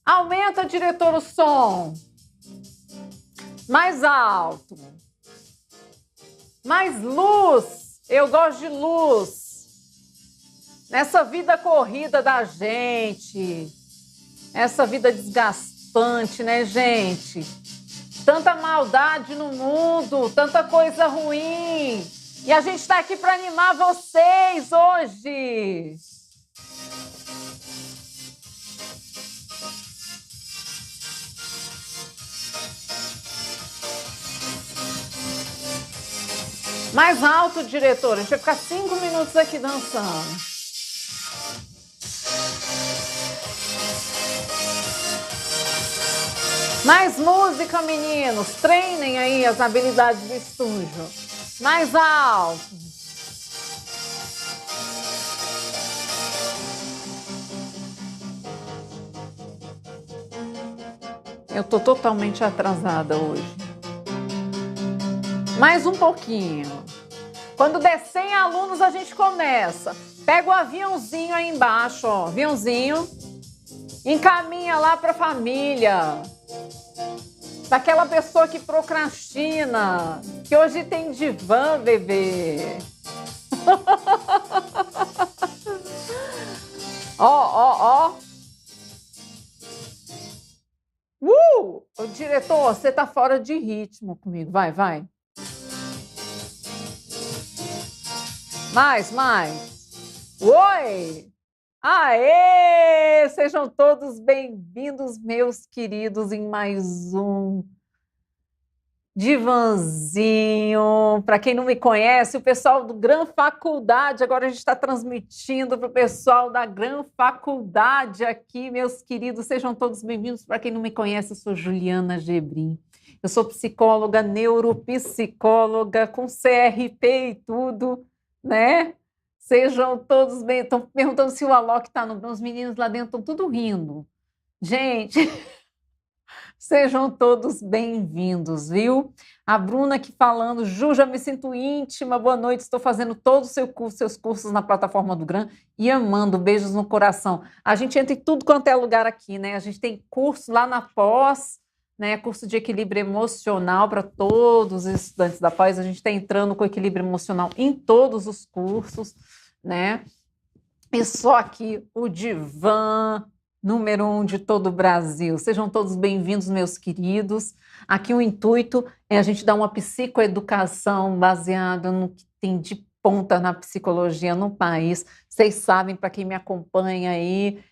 Aumenta, diretor, o som. Mais alto. Mais luz. Eu gosto de luz. Nessa vida corrida da gente. Essa vida desgastante, né, gente? Tanta maldade no mundo, tanta coisa ruim. E a gente está aqui para animar vocês hoje. Mais alto, diretor. A gente vai ficar 5 minutos aqui dançando. Mais música, meninos. Treinem aí as habilidades do estúdio. Mais alto. Eu tô totalmente atrasada hoje. Mais um pouquinho. Quando der 100 alunos, a gente começa. Pega o aviãozinho aí embaixo, ó. Aviãozinho. Encaminha lá para a família. Daquela pessoa que procrastina. Que hoje tem divã, bebê. Ó. Ô, diretor, você tá fora de ritmo comigo. Vai. Mais. Oi! Aê! Sejam todos bem-vindos, meus queridos, em mais um Divanzinho. Para quem não me conhece, o pessoal do Gran Faculdade, agora a gente está transmitindo para o pessoal da Gran Faculdade aqui, meus queridos, sejam todos bem-vindos. Para quem não me conhece, eu sou Juliana Gebrim. Eu sou psicóloga, neuropsicóloga, com CRP e tudo, né? Sejam todos bem. Estão perguntando se o Alok está no. Os meninos lá dentro estão tudo rindo. Gente, sejam todos bem-vindos, viu? A Bruna aqui falando. Ju, já me sinto íntima. Boa noite. Estou fazendo todos os seus cursos na plataforma do Gran e amando. Beijos no coração. A gente entra em tudo quanto é lugar aqui, né? A gente tem curso lá na pós, né, curso de equilíbrio emocional para todos os estudantes da pós. A gente está entrando com equilíbrio emocional em todos os cursos, né? E só aqui o divã número 1 de todo o Brasil. Sejam todos bem-vindos, meus queridos. Aqui o intuito é a gente dar uma psicoeducação baseada no que tem de ponta na psicologia no país. Vocês sabem, para quem me acompanha aí,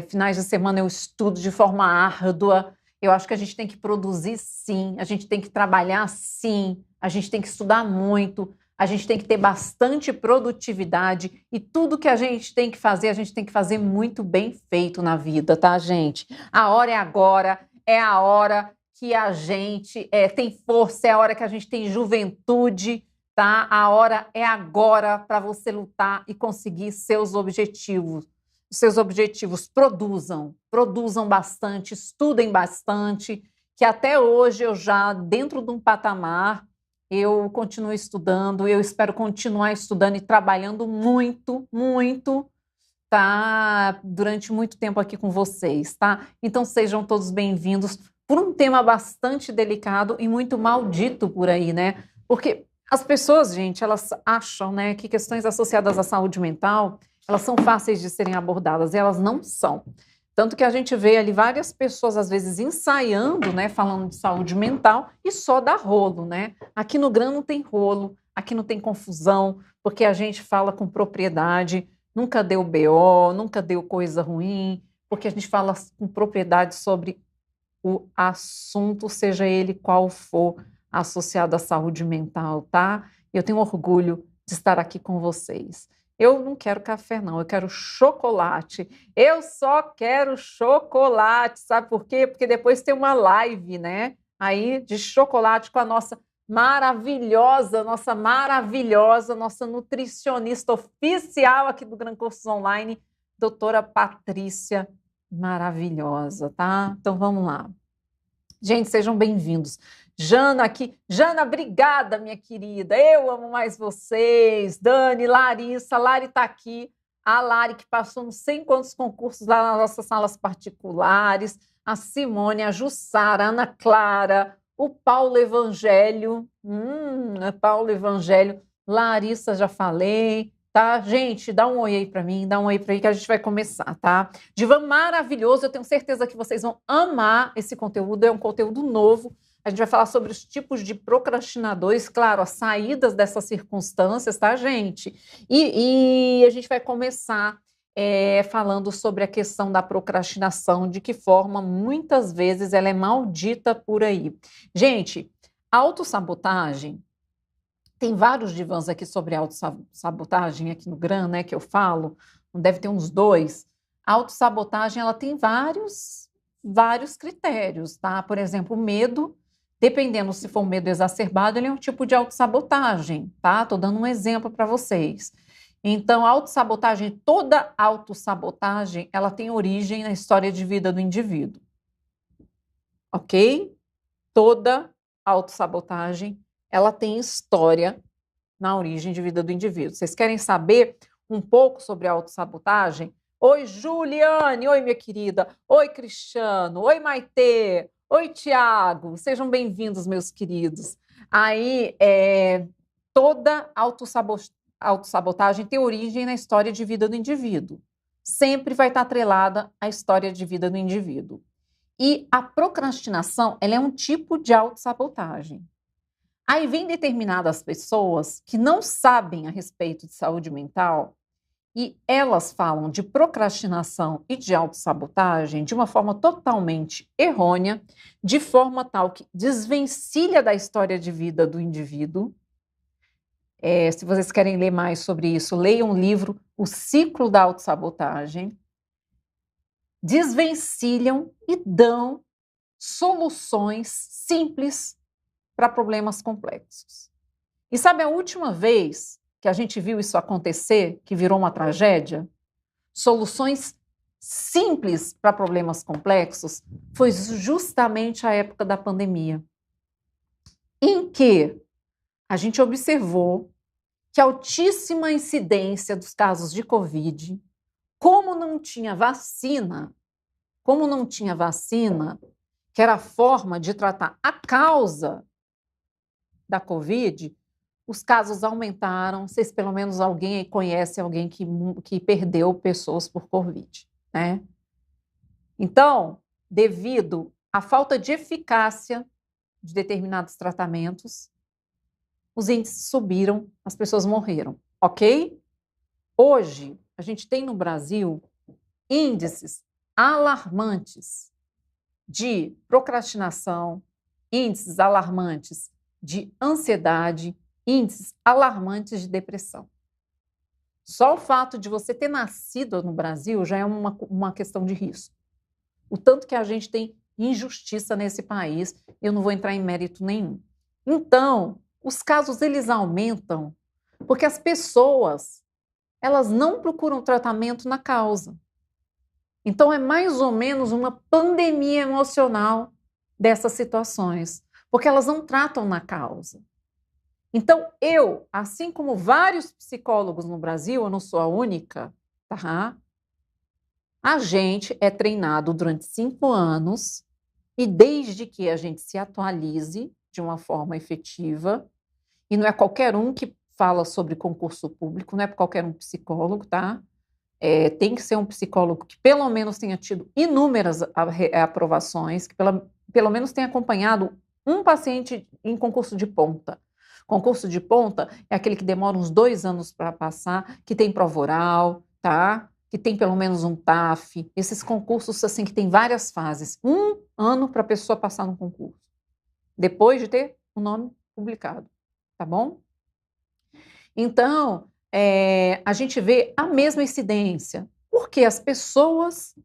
finais de semana eu estudo de forma árdua. Eu acho que a gente tem que produzir sim, a gente tem que trabalhar sim, a gente tem que estudar muito, a gente tem que ter bastante produtividade e tudo que a gente tem que fazer, a gente tem que fazer muito bem feito na vida, tá, gente? A hora é agora, é a hora que a gente tem força, é a hora que a gente tem juventude, tá? A hora é agora para você lutar e conseguir seus objetivos. Seus objetivos, produzam bastante, estudem bastante, que até hoje eu já, dentro de um patamar, eu continuo estudando, eu espero continuar estudando e trabalhando muito, tá? Durante muito tempo aqui com vocês, tá? Então sejam todos bem-vindos por um tema bastante delicado e muito maldito por aí, né? Porque as pessoas, gente, elas acham, né, que questões associadas à saúde mental elas são fáceis de serem abordadas, e elas não são. Tanto que a gente vê ali várias pessoas, às vezes, ensaiando, né, falando de saúde mental, e só dá rolo, né? Aqui no Gran não tem rolo, aqui não tem confusão, porque a gente fala com propriedade, nunca deu BO, nunca deu coisa ruim, porque a gente fala com propriedade sobre o assunto, seja ele qual for, associado à saúde mental, tá? Eu tenho orgulho de estar aqui com vocês. Eu não quero café, não. Eu quero chocolate. Eu só quero chocolate. Sabe por quê? Porque depois tem uma live, né? Aí de chocolate com a nossa maravilhosa, nossa nutricionista oficial aqui do Gran Cursos Online, doutora Patrícia, maravilhosa, tá? Então vamos lá. Gente, sejam bem-vindos. Jana aqui. Jana, obrigada, minha querida. Eu amo mais vocês. Dani, Larissa, Lari está aqui. a Lari, que passou não sei quantos concursos lá nas nossas salas particulares, a Simone, a Jussara, a Ana Clara, o Paulo Evangelho, Paulo Evangelho, Larissa, já falei, tá? Gente, dá um oi aí para mim, dá um oi para aí que a gente vai começar, tá? Divan maravilhoso, eu tenho certeza que vocês vão amar esse conteúdo, é um conteúdo novo. A gente vai falar sobre os tipos de procrastinadores, claro, as saídas dessas circunstâncias, tá, gente? E a gente vai começar falando sobre a questão da procrastinação, de que forma, muitas vezes, ela é maldita por aí. Gente, autossabotagem, tem vários divãs aqui sobre autossabotagem, aqui no GRAM, né, que eu falo, deve ter uns 2. A autossabotagem, ela tem vários critérios, tá? Por exemplo, o medo. Dependendo se for um medo exacerbado, ele é um tipo de autossabotagem, tá? Estou dando um exemplo para vocês. Então, a autossabotagem, toda autossabotagem, ela tem origem na história de vida do indivíduo. Ok? Toda autossabotagem, ela tem história na origem de vida do indivíduo. Vocês querem saber um pouco sobre a autossabotagem? Oi, Juliane! Oi, minha querida! Oi, Cristiano! Oi, Maitê! Oi, Tiago, sejam bem-vindos, meus queridos. Aí, toda autossabotagem tem origem na história de vida do indivíduo. Sempre vai estar atrelada à história de vida do indivíduo. E a procrastinação, ela é um tipo de autossabotagem. Aí vem determinadas pessoas que não sabem a respeito de saúde mental e elas falam de procrastinação e de autossabotagem de uma forma totalmente errônea, de forma tal que desvencilha da história de vida do indivíduo. Se vocês querem ler mais sobre isso, leiam o livro O Ciclo da Autossabotagem. Desvencilham e dão soluções simples para problemas complexos. E sabe a última vez que a gente viu isso acontecer, que virou uma tragédia? Soluções simples para problemas complexos foi justamente a época da pandemia, em que a gente observou que a altíssima incidência dos casos de Covid, como não tinha vacina, que era a forma de tratar a causa da Covid, os casos aumentaram. Vocês, pelo menos, alguém aí conhece alguém que perdeu pessoas por Covid, né? Então, devido à falta de eficácia de determinados tratamentos, os índices subiram, as pessoas morreram, ok? Hoje, a gente tem no Brasil índices alarmantes de procrastinação, índices alarmantes de ansiedade, índices alarmantes de depressão. Só o fato de você ter nascido no Brasil já é uma questão de risco. O tanto que a gente tem injustiça nesse país, eu não vou entrar em mérito nenhum. Então, os casos, eles aumentam porque as pessoas, elas não procuram tratamento na causa. Então, é mais ou menos uma pandemia emocional dessas situações, porque elas não tratam na causa. Então, eu, assim como vários psicólogos no Brasil, eu não sou a única, tá? A gente é treinado durante 5 anos e desde que a gente se atualize de uma forma efetiva, e não é qualquer um que fala sobre concurso público, não é qualquer um psicólogo, tá? Tem que ser um psicólogo que pelo menos tenha tido inúmeras aprovações, que pelo menos tenha acompanhado um paciente em concurso de ponta. Concurso de ponta é aquele que demora uns 2 anos para passar, que tem prova oral, tá? Que tem pelo menos um TAF. Esses concursos assim que tem várias fases. 1 ano para a pessoa passar no concurso, depois de ter o nome publicado, tá bom? Então, a gente vê a mesma incidência, porque as pessoas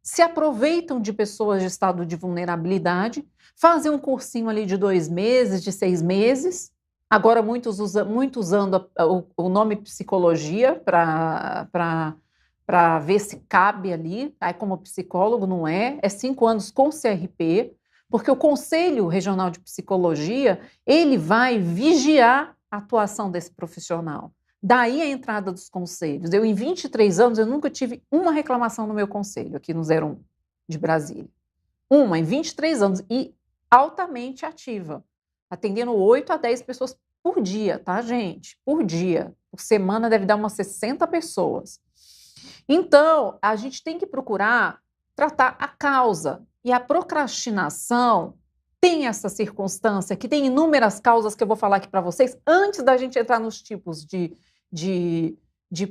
se aproveitam de pessoas de estado de vulnerabilidade, fazem um cursinho ali de 2 meses, de 6 meses, agora muitos usando o nome psicologia para ver se cabe ali, aí como psicólogo não é 5 anos com CRP, porque o Conselho Regional de Psicologia, ele vai vigiar a atuação desse profissional. Daí a entrada dos conselhos. Eu, em 23 anos, eu nunca tive uma reclamação no meu conselho, aqui no 01 de Brasília. Uma, em 23 anos, e altamente ativa, atendendo 8 a 10 pessoas por dia, tá, gente? Por dia. Por semana deve dar umas 60 pessoas. Então, a gente tem que procurar tratar a causa. E a procrastinação tem essa circunstância, que tem inúmeras causas que eu vou falar aqui para vocês, antes da gente entrar nos tipos de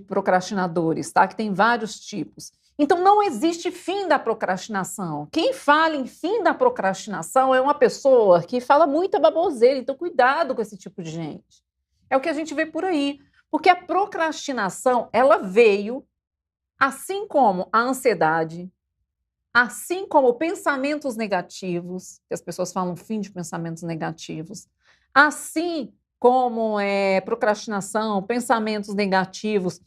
procrastinadores, tá? Que tem vários tipos. Então, não existe fim da procrastinação. Quem fala em fim da procrastinação é uma pessoa que fala muita baboseira. Então, cuidado com esse tipo de gente. É o que a gente vê por aí. Porque a procrastinação, ela veio, assim como a ansiedade, assim como pensamentos negativos, que as pessoas falam fim de pensamentos negativos, assim como procrastinação, pensamentos negativos,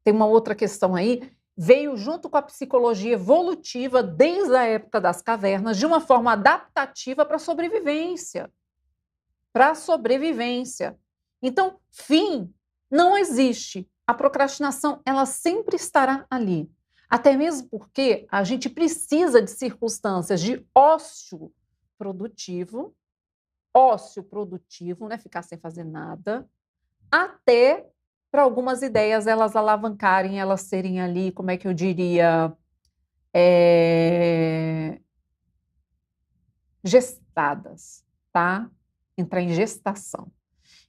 tem uma outra questão aí, veio junto com a psicologia evolutiva desde a época das cavernas, de uma forma adaptativa para a sobrevivência. Para a sobrevivência. Então, fim não existe. A procrastinação, ela sempre estará ali. Até mesmo porque a gente precisa de circunstâncias de ócio produtivo, né? Ficar sem fazer nada, até para algumas ideias elas alavancarem, elas serem ali, como é que eu diria, gestadas, tá? Entrar em gestação.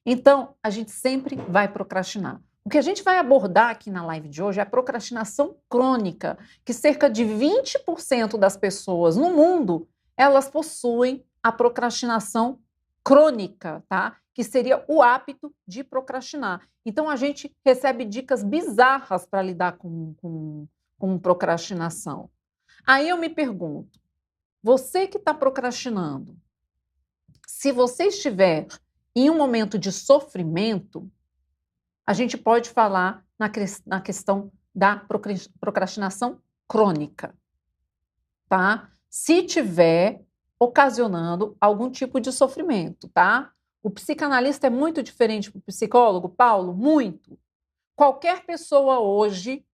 Então, a gente sempre vai procrastinar. O que a gente vai abordar aqui na live de hoje é a procrastinação crônica, que cerca de 20% das pessoas no mundo, elas possuem a procrastinação crônica, tá? Que seria o hábito de procrastinar. Então, a gente recebe dicas bizarras para lidar com procrastinação. Aí eu me pergunto, você que está procrastinando, se você estiver em um momento de sofrimento, a gente pode falar na questão da procrastinação crônica, tá? Se tiver ocasionando algum tipo de sofrimento, tá? O psicanalista é muito diferente do psicólogo, Paulo? Muito. Qualquer pessoa hoje,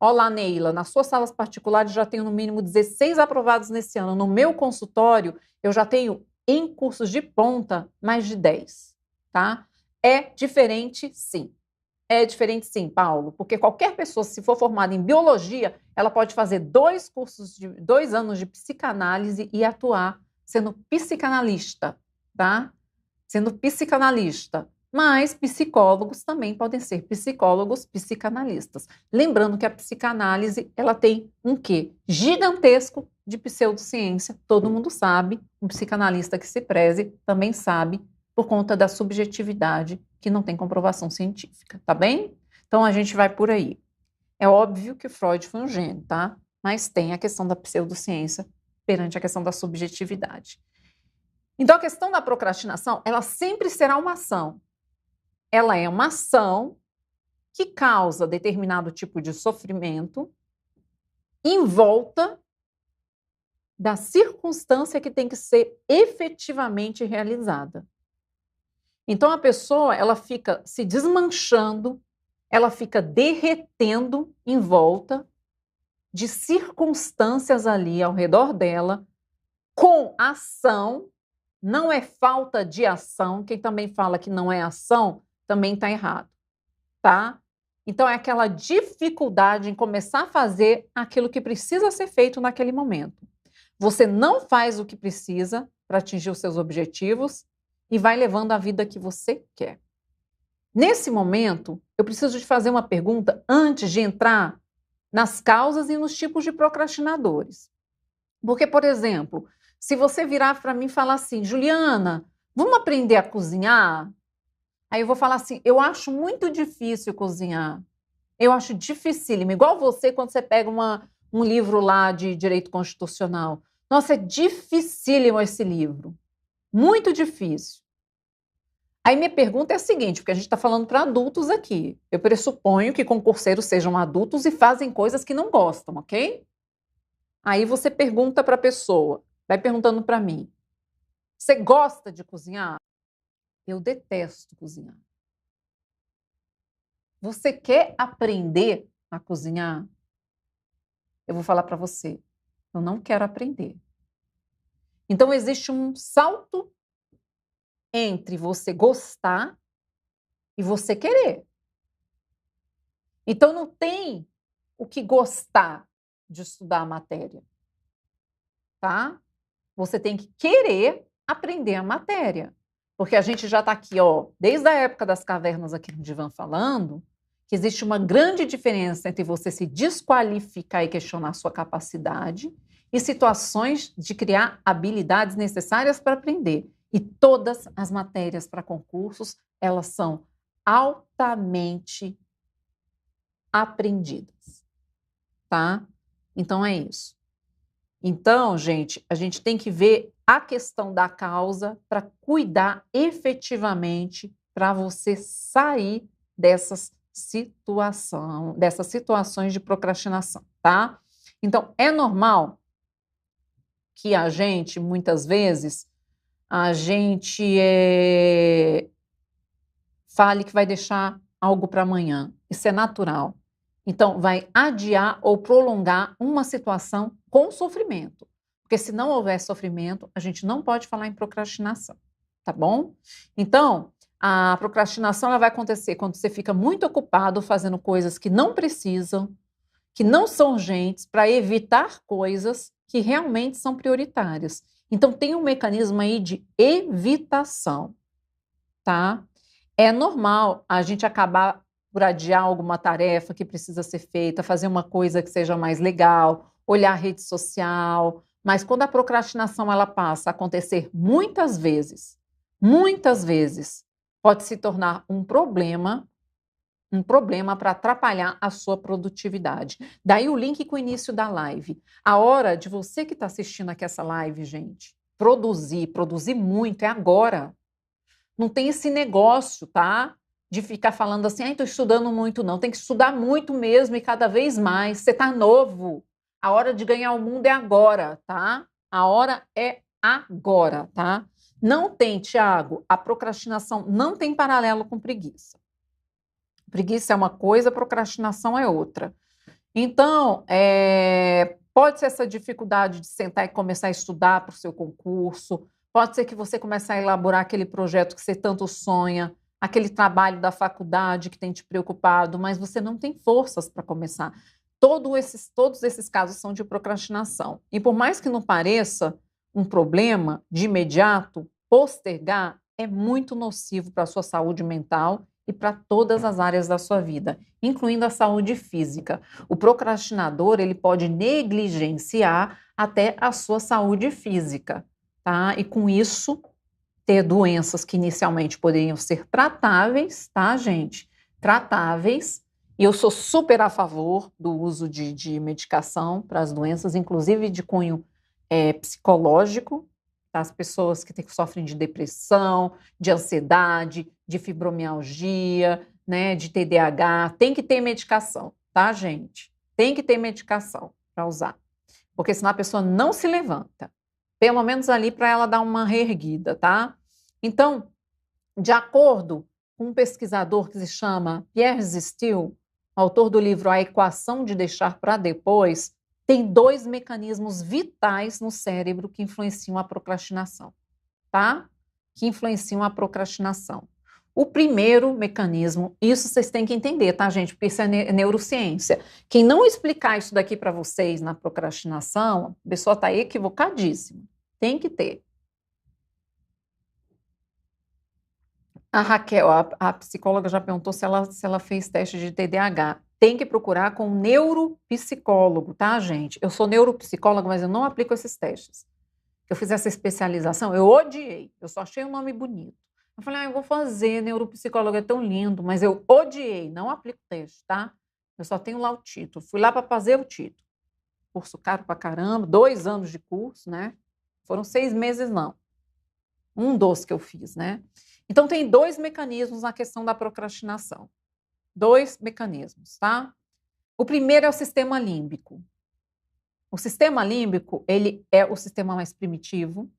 olá, Neila, nas suas salas particulares já tenho no mínimo 16 aprovados nesse ano. No meu consultório, eu já tenho em cursos de ponta mais de 10, tá? É diferente, sim. É diferente, sim, Paulo, porque qualquer pessoa, se for formada em biologia, ela pode fazer 2 anos de psicanálise e atuar sendo psicanalista, tá? Sendo psicanalista. Mas psicólogos também podem ser psicólogos psicanalistas. Lembrando que a psicanálise, ela tem um quê? Gigantesco de pseudociência. Todo mundo sabe, um psicanalista que se preze também sabe, por conta da subjetividade que não tem comprovação científica, tá bem? Então a gente vai por aí. É óbvio que Freud foi um gênio, tá? Mas tem a questão da pseudociência perante a questão da subjetividade. Então a questão da procrastinação, ela sempre será uma ação. Ela é uma ação que causa determinado tipo de sofrimento em volta da circunstância que tem que ser efetivamente realizada. Então, a pessoa, ela fica se desmanchando, ela fica derretendo em volta de circunstâncias ali ao redor dela, com ação, não é falta de ação. Quem também fala que não é ação, também está errado, tá? Então, é aquela dificuldade em começar a fazer aquilo que precisa ser feito naquele momento. Você não faz o que precisa para atingir os seus objetivos e vai levando a vida que você quer. Nesse momento, eu preciso te fazer uma pergunta antes de entrar nas causas e nos tipos de procrastinadores. Porque, por exemplo, se você virar para mim e falar assim, Juliana, vamos aprender a cozinhar? Aí eu vou falar assim, eu acho muito difícil cozinhar. Eu acho dificílimo. Igual você, quando você pega um livro lá de direito constitucional. Nossa, é dificílimo esse livro. Muito difícil. Aí minha pergunta é a seguinte, porque a gente está falando para adultos aqui. Eu pressuponho que concurseiros sejam adultos e fazem coisas que não gostam, ok? Aí você pergunta para a pessoa, vai perguntando para mim. Você gosta de cozinhar? Eu detesto cozinhar. Você quer aprender a cozinhar? Eu vou falar para você, eu não quero aprender. Então, existe um salto entre você gostar e você querer. Então, não tem o que gostar de estudar a matéria, tá? Você tem que querer aprender a matéria. Porque a gente já está aqui, ó, desde a época das cavernas aqui no Divã falando, que existe uma grande diferença entre você se desqualificar e questionar sua capacidade e situações de criar habilidades necessárias para aprender. E todas as matérias para concursos, elas são altamente aprendidas, tá? Então é isso. Então, gente, a gente tem que ver a questão da causa para cuidar efetivamente para você sair dessas situações de procrastinação, tá? Então, é normal que a gente, muitas vezes, a gente fale que vai deixar algo para amanhã. Isso é natural. Então, vai adiar ou prolongar uma situação com sofrimento. Porque se não houver sofrimento, a gente não pode falar em procrastinação, tá bom? Então, a procrastinação ela vai acontecer quando você fica muito ocupado fazendo coisas que não precisam, que não são urgentes, para evitar coisas que realmente são prioritárias. Então, tem um mecanismo aí de evitação, tá? É normal a gente acabar por adiar alguma tarefa que precisa ser feita, fazer uma coisa que seja mais legal, olhar a rede social, mas quando a procrastinação ela passa a acontecer muitas vezes, pode se tornar um problema para atrapalhar a sua produtividade. Daí o link com o início da live. A hora de você que está assistindo aqui essa live, gente, produzir muito é agora. Não tem esse negócio, tá? De ficar falando assim, estou estudando muito, não. Tem que estudar muito mesmo e cada vez mais. Você está novo. A hora de ganhar o mundo é agora, tá? A hora é agora, tá? Não tem, Tiago, a procrastinação não tem paralelo com preguiça. Preguiça é uma coisa, procrastinação é outra. Então, pode ser essa dificuldade de sentar e começar a estudar para o seu concurso, pode ser que você comece a elaborar aquele projeto que você tanto sonha, aquele trabalho da faculdade que tem te preocupado, mas você não tem forças para começar. Todos esses casos são de procrastinação. E por mais que não pareça um problema de imediato, postergar é muito nocivo para a sua saúde mental e para todas as áreas da sua vida, incluindo a saúde física. O procrastinador, ele pode negligenciar até a sua saúde física, tá? E com isso, ter doenças que inicialmente poderiam ser tratáveis, tá, gente? Tratáveis. E eu sou super a favor do uso de medicação para as doenças, inclusive de cunho psicológico, tá? As pessoas que sofrem de depressão, de ansiedade, de fibromialgia, né, de TDAH, tem que ter medicação, tá, gente? Tem que ter medicação para usar, porque senão a pessoa não se levanta, pelo menos ali para ela dar uma reerguida, tá? Então, de acordo com um pesquisador que se chama Pierre Still, autor do livro A Equação de Deixar para Depois, tem 2 mecanismos vitais no cérebro que influenciam a procrastinação, tá? Que influenciam a procrastinação. O primeiro mecanismo, isso vocês têm que entender, tá, gente? Porque isso é neurociência. Quem não explicar isso daqui para vocês na procrastinação, a pessoa está equivocadíssima. Tem que ter. A Raquel, a psicóloga já perguntou se ela fez teste de TDAH. Tem que procurar com um neuropsicólogo, tá, gente? Eu sou neuropsicóloga, mas eu não aplico esses testes. Eu fiz essa especialização, eu odiei, eu só achei o nome bonito. Eu falei, eu vou fazer, neuropsicólogo é tão lindo, mas eu odiei, não aplico teste, tá? Eu só tenho lá o título, fui lá para fazer o título. Curso caro pra caramba, 2 anos de curso, né? Foram 6 meses, não. Um dos que eu fiz, né? Então, tem 2 mecanismos na questão da procrastinação. 2 mecanismos, tá? O primeiro é o sistema límbico. O sistema límbico, ele é o sistema mais primitivo,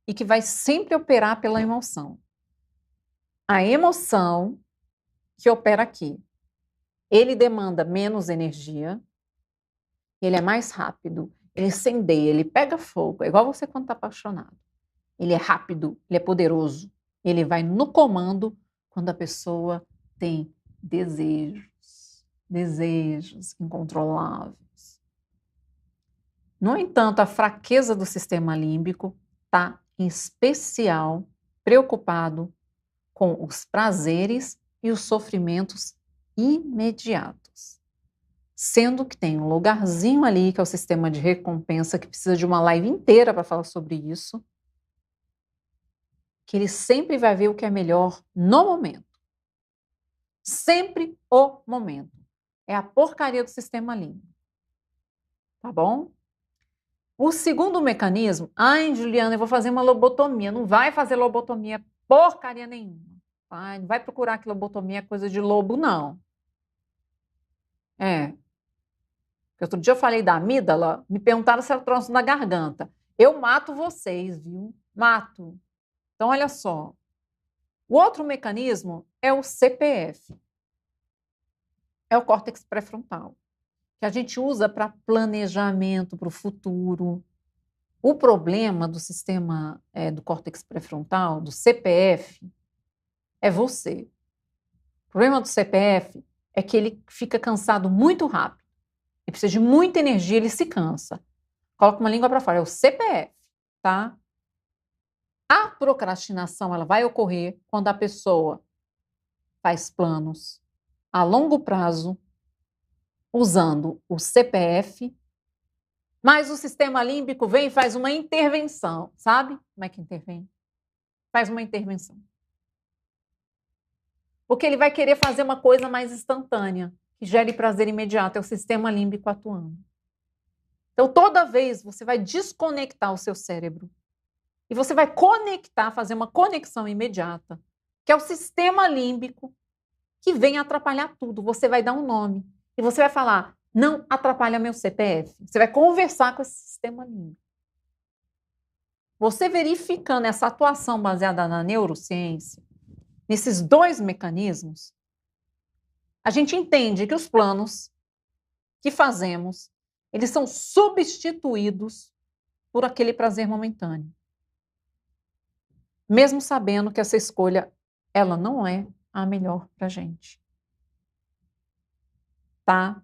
e que vai sempre operar pela emoção. A emoção que opera aqui. Ele demanda menos energia, ele é mais rápido, ele incendeia, ele pega fogo, é igual você quando está apaixonado. Ele é rápido, ele é poderoso, ele vai no comando quando a pessoa tem desejos incontroláveis. No entanto, a fraqueza do sistema límbico está, em especial, preocupado com os prazeres e os sofrimentos imediatos. Sendo que tem um lugarzinho ali, que é o sistema de recompensa, que precisa de uma live inteira para falar sobre isso, que ele sempre vai ver o que é melhor no momento. Sempre o momento. É a porcaria do sistema límbico. Tá bom? O segundo mecanismo, ai, Juliana, eu vou fazer uma lobotomia. Não vai fazer lobotomia porcaria nenhuma. Tá? Não vai procurar que lobotomia é coisa de lobo, não. Porque outro dia eu falei da amígdala, me perguntaram se era troço na garganta. Eu mato vocês, viu? Mato. Então, olha só. O outro mecanismo é o CPF. É o córtex pré-frontal, que a gente usa para planejamento, para o futuro. O problema do sistema do córtex pré-frontal, do CPF, é você. O problema do CPF é que ele fica cansado muito rápido. Ele precisa de muita energia, ele se cansa. Coloca uma língua para fora, é o CPF, tá? A procrastinação, ela vai ocorrer quando a pessoa faz planos a longo prazo, usando o CPF, mas o sistema límbico vem e faz uma intervenção. Sabe como é que intervém? Faz uma intervenção. Porque ele vai querer fazer uma coisa mais instantânea, que gere prazer imediato, é o sistema límbico atuando. Então, toda vez você vai desconectar o seu cérebro e você vai conectar, fazer uma conexão imediata, que é o sistema límbico que vem atrapalhar tudo. Você vai dar um nome e você vai falar, não atrapalha meu CPF. Você vai conversar com esse sistema límbico. Você verificando essa atuação baseada na neurociência, nesses dois mecanismos, a gente entende que os planos que fazemos, eles são substituídos por aquele prazer momentâneo. Mesmo sabendo que essa escolha, ela não é a melhor para a gente. Tá?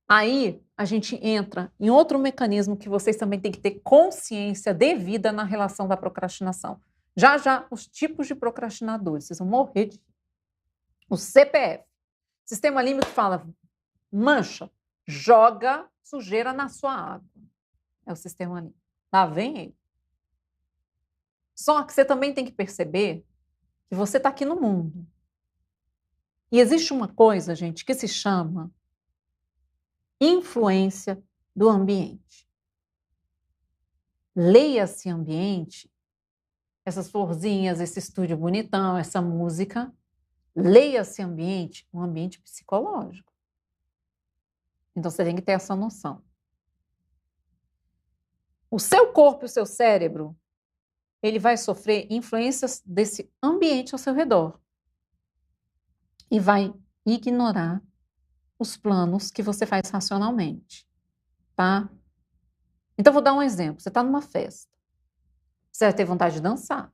Aí, a gente entra em outro mecanismo que vocês também têm que ter consciência devida na relação da procrastinação. Já, os tipos de procrastinadores, vocês vão morrer de... O CPF, Sistema Límbico, fala, mancha, joga sujeira na sua água. É o sistema límbico. Lá vem ele. Só que você também tem que perceber que você está aqui no mundo. E existe uma coisa, gente, que se chama influência do ambiente. Leia-se ambiente, essas florzinhas, esse estúdio bonitão, essa música, leia-se ambiente, um ambiente psicológico. Então, você tem que ter essa noção. O seu corpo e o seu cérebro, ele vai sofrer influências desse ambiente ao seu redor. E vai ignorar os planos que você faz racionalmente, tá? Então, vou dar um exemplo. Você está numa festa. Você vai ter vontade de dançar.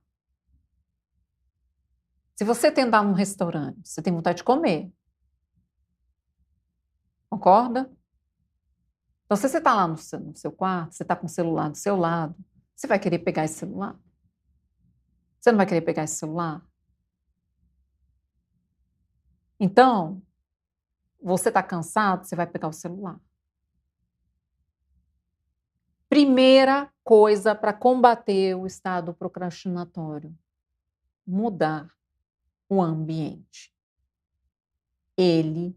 Se você tentar num restaurante, você tem vontade de comer. Concorda? Então, se você está lá no seu quarto, você está com o celular do seu lado, você vai querer pegar esse celular? Você não vai querer pegar esse celular? Então, você está cansado, você vai pegar o celular. Primeira coisa para combater o estado procrastinatório: mudar o ambiente. Ele,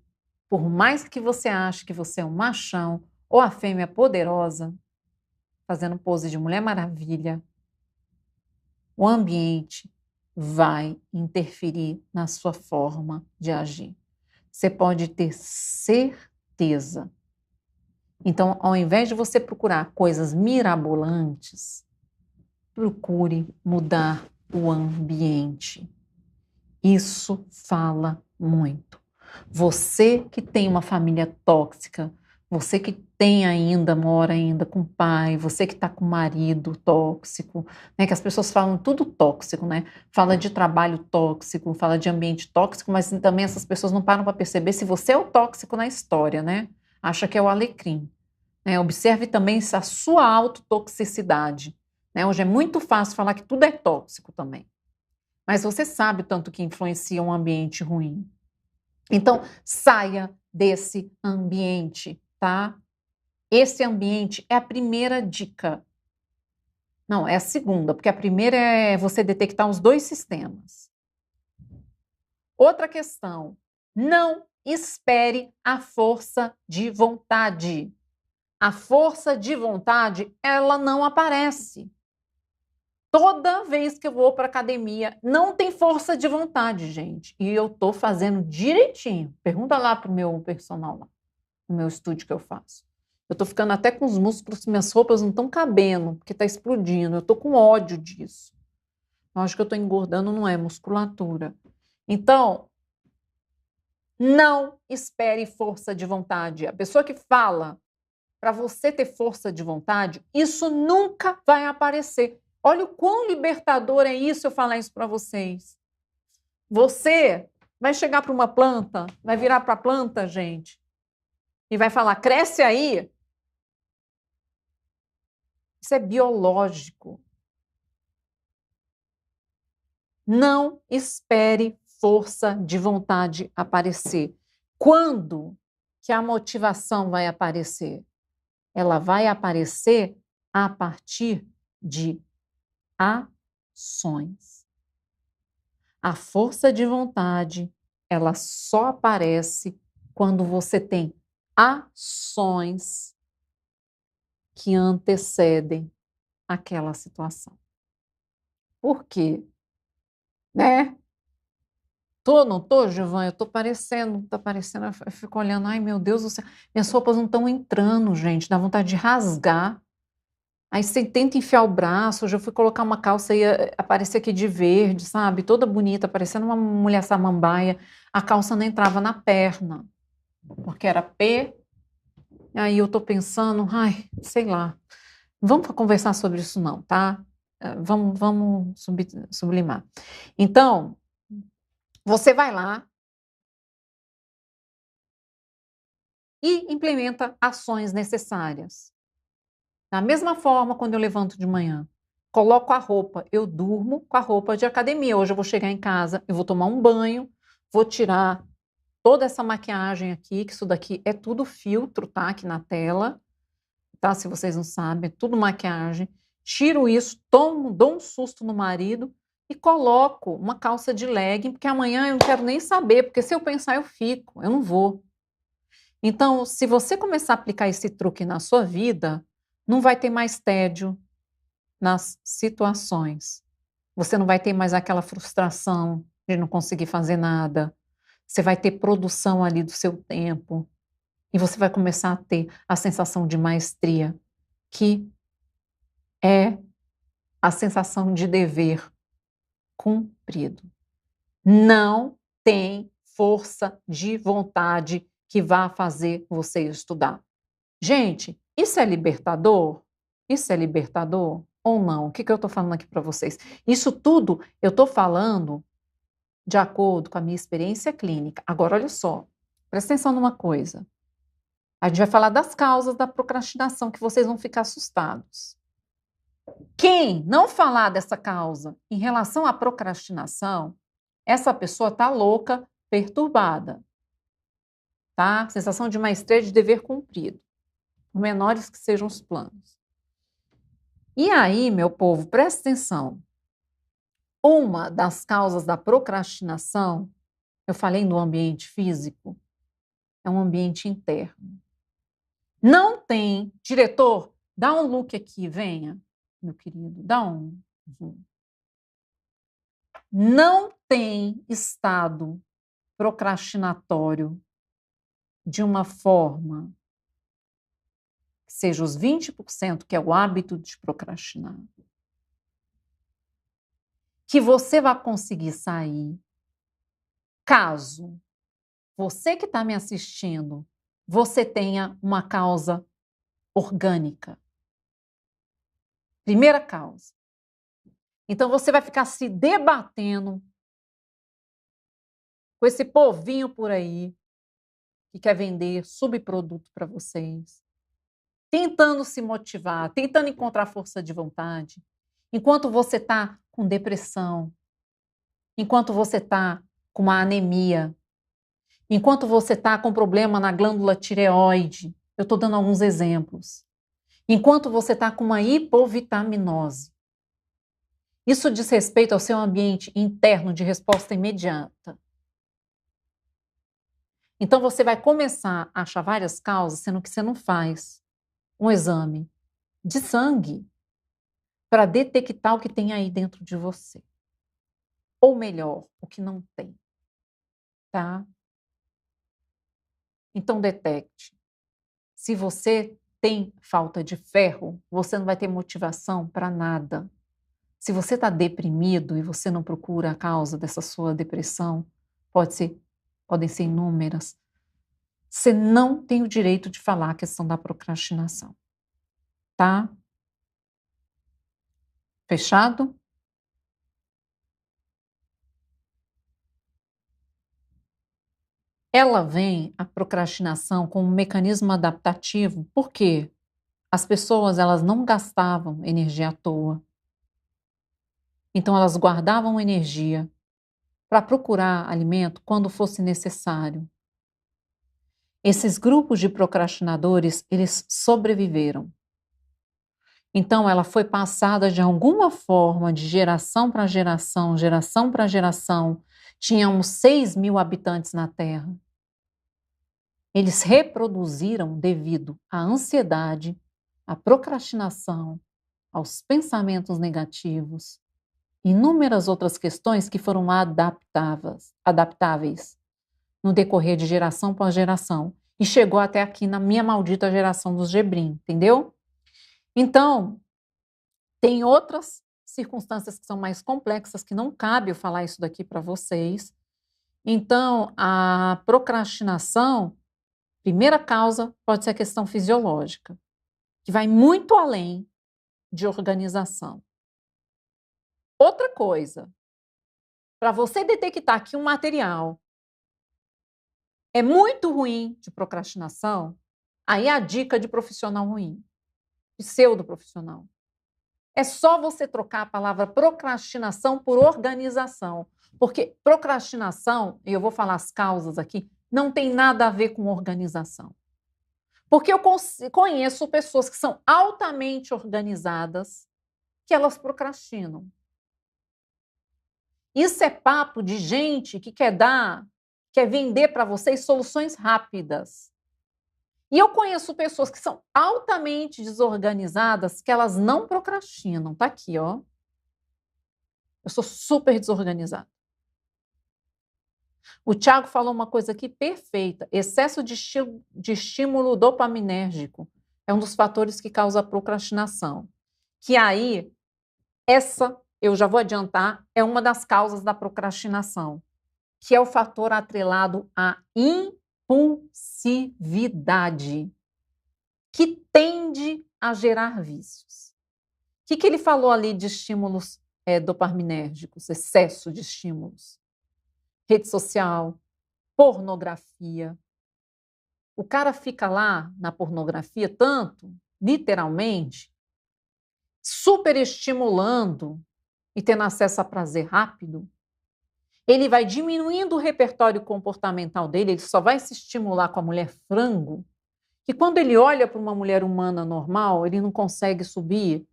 por mais que você ache que você é um machão ou a fêmea poderosa, fazendo pose de Mulher Maravilha, o ambiente vai interferir na sua forma de agir. Você pode ter certeza. Então, ao invés de você procurar coisas mirabolantes, procure mudar o ambiente. Isso fala muito. Você que tem uma família tóxica, você que mora ainda com o pai, você que está com o marido tóxico, né? Que as pessoas falam tudo tóxico, né? Fala de trabalho tóxico, fala de ambiente tóxico, mas também essas pessoas não param para perceber se você é o tóxico na história, né? Acha que é o alecrim. Né? Observe também a sua autotoxicidade. Né? Hoje é muito fácil falar que tudo é tóxico também. Mas você sabe o tanto que influencia um ambiente ruim. Então, saia desse ambiente, tá? Esse ambiente é a primeira dica. Não, é a segunda, porque a primeira é você detectar os dois sistemas. Outra questão, não espere a força de vontade. A força de vontade, ela não aparece. Toda vez que eu vou para academia, não tem força de vontade, gente. E eu tô fazendo direitinho. Pergunta lá pro meu personal lá, no meu estúdio que eu faço. Eu tô ficando até com os músculos, minhas roupas não estão cabendo, porque tá explodindo. Eu tô com ódio disso. Eu acho que eu tô engordando, não é musculatura. Então, não espere força de vontade. A pessoa que fala para você ter força de vontade, isso nunca vai aparecer. Olha o quão libertador é isso eu falar isso para vocês. Você vai chegar para uma planta, vai virar para a planta, gente, e vai falar, cresce aí. Isso é biológico. Não espere força de vontade aparecer. Quando que a motivação vai aparecer? Ela vai aparecer a partir de ações. A força de vontade, ela só aparece quando você tem ações que antecedem aquela situação. Por quê? Né? Não tô, Giovana? Eu tô parecendo, tá parecendo, eu fico olhando, ai meu Deus do céu, minhas roupas não estão entrando, gente, dá vontade de rasgar. Aí você tenta enfiar o braço, hoje eu fui colocar uma calça e ia aparecer aqui de verde, sabe? Toda bonita, parecendo uma mulher samambaia. A calça não entrava na perna, porque era P. Aí eu tô pensando, ai, sei lá. Vamos conversar sobre isso não, tá? Vamos sublimar. Então, você vai lá e implementa ações necessárias. Da mesma forma, quando eu levanto de manhã, coloco a roupa, eu durmo com a roupa de academia. Hoje eu vou chegar em casa, eu vou tomar um banho, vou tirar toda essa maquiagem aqui, que isso daqui é tudo filtro, tá? Aqui na tela, tá? Se vocês não sabem, é tudo maquiagem. Tiro isso, dou um susto no marido e coloco uma calça de legging, porque amanhã eu não quero nem saber, porque se eu pensar eu fico, eu não vou. Então, se você começar a aplicar esse truque na sua vida, não vai ter mais tédio nas situações. Você não vai ter mais aquela frustração de não conseguir fazer nada. Você vai ter produção ali do seu tempo. E você vai começar a ter a sensação de maestria, que é a sensação de dever cumprido. Não tem força de vontade que vá fazer você estudar. Gente, isso é libertador? Isso é libertador ou não? O que eu estou falando aqui para vocês? Isso tudo eu estou falando de acordo com a minha experiência clínica. Agora, olha só, presta atenção numa coisa. A gente vai falar das causas da procrastinação, que vocês vão ficar assustados. Quem não falar dessa causa em relação à procrastinação, essa pessoa está louca, perturbada. Tá? Sensação de maestria de dever cumprido. Por menores que sejam os planos. E aí, meu povo, presta atenção. Uma das causas da procrastinação, eu falei no ambiente físico, é um ambiente interno. Não tem, diretor, dá um look aqui, venha, meu querido, dá um zoom. Não tem estado procrastinatório de uma forma que seja os 20%, que é o hábito de procrastinar. que você vai conseguir sair caso você que está me assistindo, você tenha uma causa orgânica. Primeira causa. Então você vai ficar se debatendo com esse povinho por aí que quer vender subproduto para vocês, tentando se motivar, tentando encontrar força de vontade, enquanto você está com depressão, enquanto você está com uma anemia, enquanto você está com problema na glândula tireoide. Eu estou dando alguns exemplos. Enquanto você está com uma hipovitaminose. Isso diz respeito ao seu ambiente interno de resposta imediata. Então você vai começar a achar várias causas, sendo que você não faz um exame de sangue para detectar o que tem aí dentro de você. Ou melhor, o que não tem. Tá? Então detecte. Se você tem falta de ferro, você não vai ter motivação para nada. Se você está deprimido e você não procura a causa dessa sua depressão, podem ser inúmeras. Você não tem o direito de falar a questão da procrastinação. Tá? Fechado? Ela vem, a procrastinação, como um mecanismo adaptativo. Por quê? As pessoas, elas não gastavam energia à toa. Então, elas guardavam energia para procurar alimento quando fosse necessário. Esses grupos de procrastinadores, eles sobreviveram. Então, ela foi passada de alguma forma, de geração para geração, geração para geração. Tínhamos 6.000 habitantes na Terra. Eles reproduziram devido à ansiedade, à procrastinação, aos pensamentos negativos, inúmeras outras questões que foram adaptáveis no decorrer de geração após geração. E chegou até aqui na minha maldita geração dos Gebrim, entendeu? Então, tem outras circunstâncias que são mais complexas, que não cabe eu falar isso daqui para vocês. Então, a procrastinação, primeira causa, pode ser a questão fisiológica, que vai muito além de organização. Outra coisa, para você detectar que um material é muito ruim de procrastinação, aí é a dica de profissional ruim, pseudo-profissional. É só você trocar a palavra procrastinação por organização, porque procrastinação, e eu vou falar as causas aqui, não tem nada a ver com organização. Porque eu conheço pessoas que são altamente organizadas, que elas procrastinam. Isso é papo de gente que quer vender para vocês soluções rápidas. E eu conheço pessoas que são altamente desorganizadas, que elas não procrastinam. Tá aqui, ó. Eu sou super desorganizada. O Thiago falou uma coisa aqui perfeita. Excesso de estímulo dopaminérgico é um dos fatores que causa procrastinação. Que aí, essa, eu já vou adiantar, é uma das causas da procrastinação, que é o fator atrelado à impulsividade, que tende a gerar vícios. O que ele falou ali de estímulos dopaminérgicos, excesso de estímulos? Rede social, pornografia. O cara fica lá na pornografia tanto, literalmente, super estimulando e tendo acesso a prazer rápido, ele vai diminuindo o repertório comportamental dele, ele só vai se estimular com a mulher frango, que quando ele olha para uma mulher humana normal, ele não consegue subir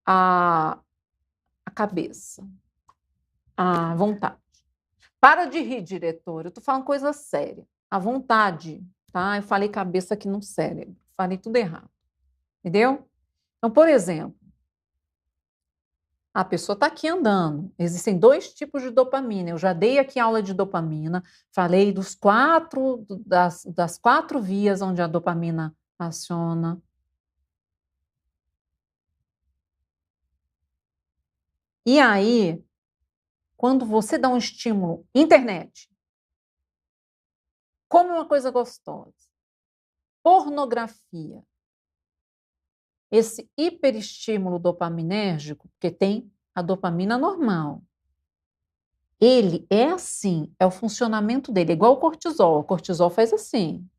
a cabeça, a vontade. Para de rir, diretor, eu estou falando coisa séria. A vontade, tá? Eu falei cabeça aqui no cérebro, falei tudo errado, entendeu? Então, por exemplo, a pessoa está aqui andando. Existem 2 tipos de dopamina. Eu já dei aqui aula de dopamina, falei das 4 vias onde a dopamina aciona. E aí, quando você dá um estímulo, internet, come uma coisa gostosa, pornografia, esse hiperestímulo dopaminérgico, porque tem a dopamina normal. Ele é assim, é o funcionamento dele, é igual o cortisol. O cortisol faz assim,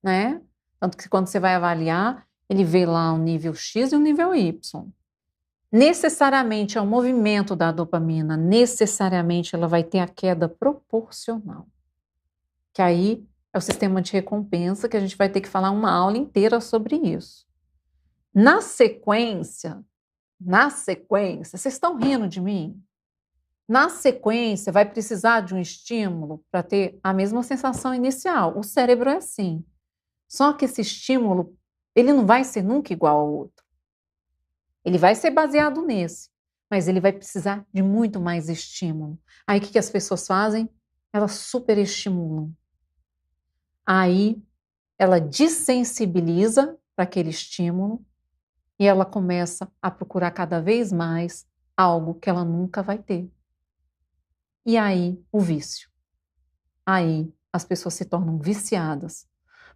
né? Tanto que quando você vai avaliar, ele vê lá o nível X e o nível Y. Necessariamente é o movimento da dopamina, necessariamente ela vai ter a queda proporcional. Que aí é o sistema de recompensa, que a gente vai ter que falar uma aula inteira sobre isso. Na sequência, vocês estão rindo de mim? Na sequência, vai precisar de um estímulo para ter a mesma sensação inicial. O cérebro é assim. Só que esse estímulo, ele não vai ser nunca igual ao outro. Ele vai ser baseado nesse, mas ele vai precisar de muito mais estímulo. Aí o que as pessoas fazem? Elas superestimulam. Aí ela desensibiliza para aquele estímulo e ela começa a procurar cada vez mais algo que ela nunca vai ter. E aí o vício. Aí as pessoas se tornam viciadas,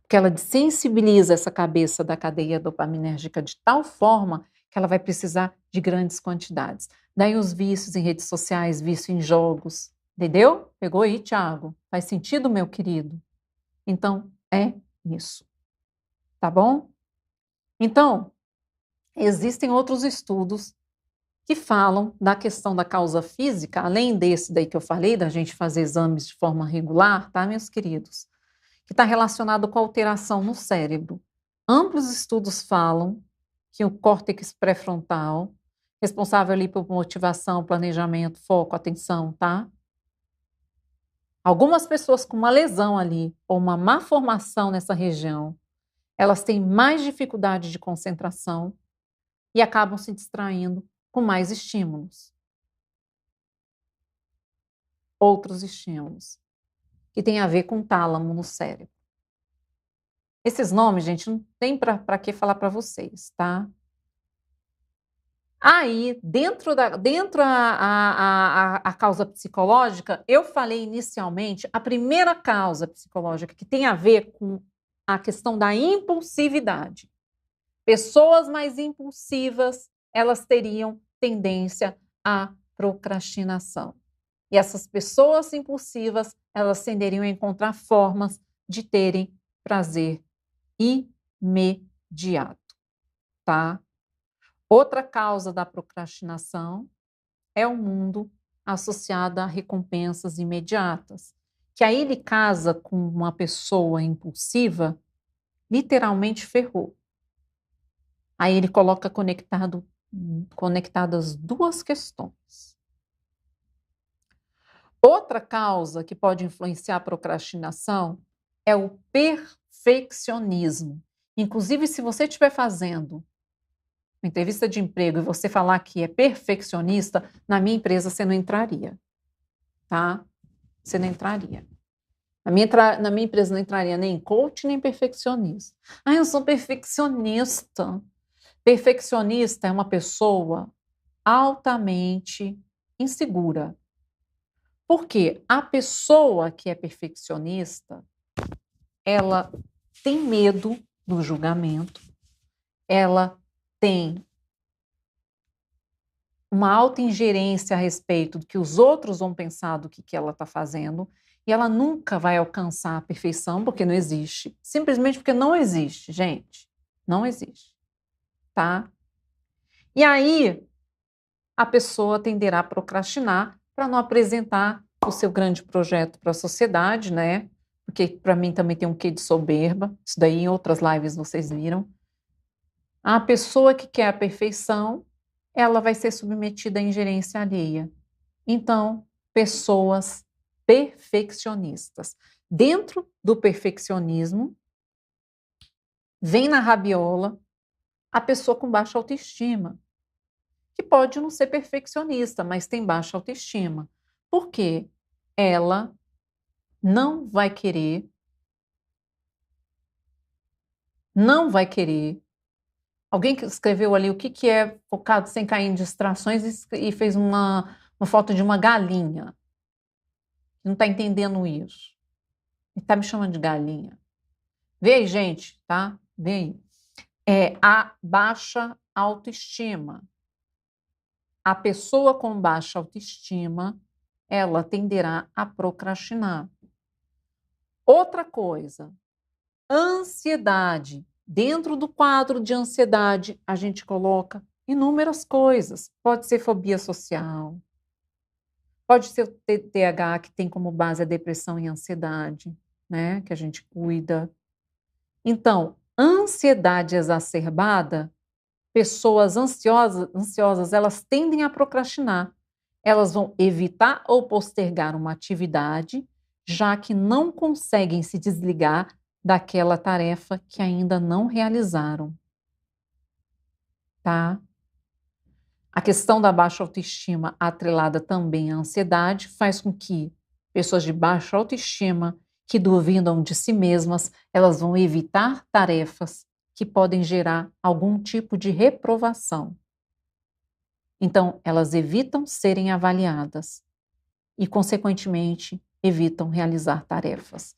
porque ela desensibiliza essa cabeça da cadeia dopaminérgica de tal forma que ela vai precisar de grandes quantidades. Daí os vícios em redes sociais, vício em jogos, entendeu? Pegou aí, Thiago? Faz sentido, meu querido? Então, é isso. Tá bom? Então, existem outros estudos que falam da questão da causa física, além desse daí que eu falei, da gente fazer exames de forma regular, tá, meus queridos? Que está relacionado com a alteração no cérebro. Amplos estudos falam que o córtex pré-frontal, responsável ali por motivação, planejamento, foco, atenção, tá? Algumas pessoas com uma lesão ali, ou uma má formação nessa região, elas têm mais dificuldade de concentração e acabam se distraindo com mais estímulos. Outros estímulos, que tem a ver com o tálamo no cérebro. Esses nomes, gente, não tem para que falar para vocês, tá? Aí, dentro a causa psicológica, eu falei inicialmente, a primeira causa psicológica que tem a ver com a questão da impulsividade. Pessoas mais impulsivas, elas teriam tendência à procrastinação. E essas pessoas impulsivas, elas tenderiam a encontrar formas de terem prazer imediato, tá? Outra causa da procrastinação é o mundo associado a recompensas imediatas, que aí ele casa com uma pessoa impulsiva, literalmente ferrou. Aí ele coloca conectadas duas questões. Outra causa que pode influenciar a procrastinação é o perfeccionismo. Inclusive, se você estiver fazendo uma entrevista de emprego e você falar que é perfeccionista, na minha empresa você não entraria, tá? Você não entraria. Na minha empresa não entraria nem coach, nem perfeccionista. Ah, eu sou perfeccionista. Perfeccionista é uma pessoa altamente insegura. Por quê? A pessoa que é perfeccionista, ela tem medo do julgamento, ela tem uma alta ingerência a respeito do que os outros vão pensar do que ela está fazendo, e ela nunca vai alcançar a perfeição, porque não existe. Simplesmente porque não existe, gente. Não existe. Tá? E aí, a pessoa tenderá a procrastinar para não apresentar o seu grande projeto para a sociedade, né? Porque para mim também tem um quê de soberba. Isso daí em outras lives vocês viram. A pessoa que quer a perfeição, ela vai ser submetida à ingerência alheia. Então, pessoas perfeccionistas. Dentro do perfeccionismo, vem na rabiola a pessoa com baixa autoestima, que pode não ser perfeccionista, mas tem baixa autoestima. Por quê? Ela não vai querer Alguém que escreveu ali o que é focado sem cair em distrações e fez uma foto de uma galinha. Não está entendendo isso. Ele está me chamando de galinha. Vê aí, gente, tá? Vê aí. É a baixa autoestima. A pessoa com baixa autoestima, ela tenderá a procrastinar. Outra coisa, ansiedade. Dentro do quadro de ansiedade, a gente coloca inúmeras coisas. Pode ser fobia social, pode ser o TDAH, que tem como base a depressão e a ansiedade, né? Que a gente cuida. Então, ansiedade exacerbada, pessoas ansiosas, elas tendem a procrastinar. Elas vão evitar ou postergar uma atividade, já que não conseguem se desligar daquela tarefa que ainda não realizaram. Tá? A questão da baixa autoestima, atrelada também à ansiedade, faz com que pessoas de baixa autoestima, que duvidam de si mesmas, elas vão evitar tarefas que podem gerar algum tipo de reprovação. Então, elas evitam serem avaliadas e, consequentemente, evitam realizar tarefas.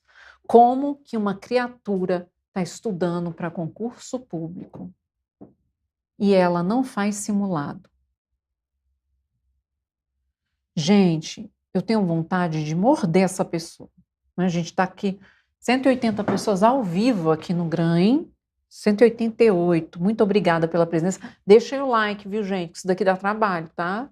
Como que uma criatura está estudando para concurso público e ela não faz simulado? Gente, eu tenho vontade de morder essa pessoa. A gente está aqui, 180 pessoas ao vivo aqui no GRAM, hein? 188. Muito obrigada pela presença. Deixem o like, viu, gente? Isso daqui dá trabalho, tá?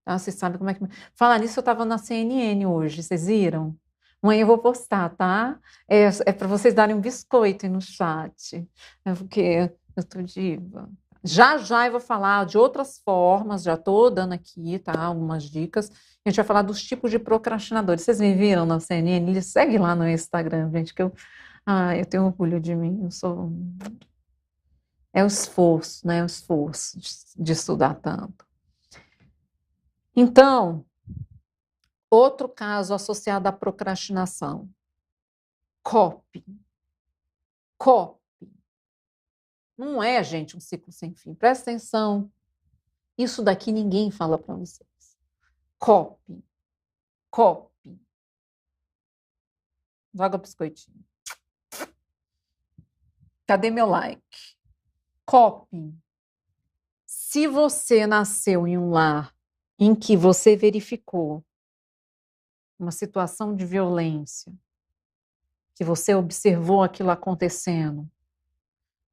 Vocês sabem como é que... Falar nisso, eu estava na CNN hoje, vocês viram? Amanhã eu vou postar, tá? É para vocês darem um biscoito aí no chat. É porque eu tô diva. Já eu vou falar de outras formas, já estou dando aqui, tá? Algumas dicas. A gente vai falar dos tipos de procrastinadores. Vocês me viram na CNN? Eles seguem lá no Instagram, gente, que eu tenho orgulho de mim. Eu sou... É o esforço, né? O esforço de estudar tanto. Então, outro caso associado à procrastinação. Copy. Não é, gente, um ciclo sem fim. Presta atenção. Isso daqui ninguém fala para vocês. Copy. Joga biscoitinho. Cadê meu like? Copy. Se você nasceu em um lar em que você verificou uma situação de violência, que você observou aquilo acontecendo,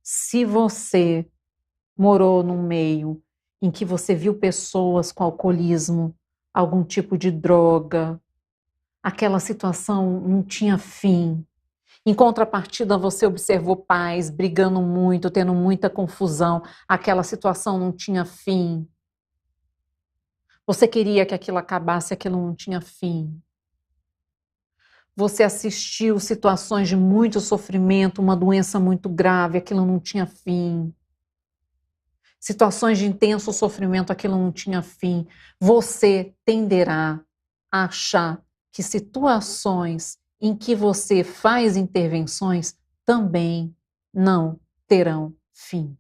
se você morou num meio em que você viu pessoas com alcoolismo, algum tipo de droga, aquela situação não tinha fim. Em contrapartida, você observou pais brigando muito, tendo muita confusão, aquela situação não tinha fim. Você queria que aquilo acabasse, aquilo não tinha fim. Você assistiu situações de muito sofrimento, uma doença muito grave, aquilo não tinha fim. Situações de intenso sofrimento, aquilo não tinha fim. Você tenderá a achar que situações em que você faz intervenções também não terão fim,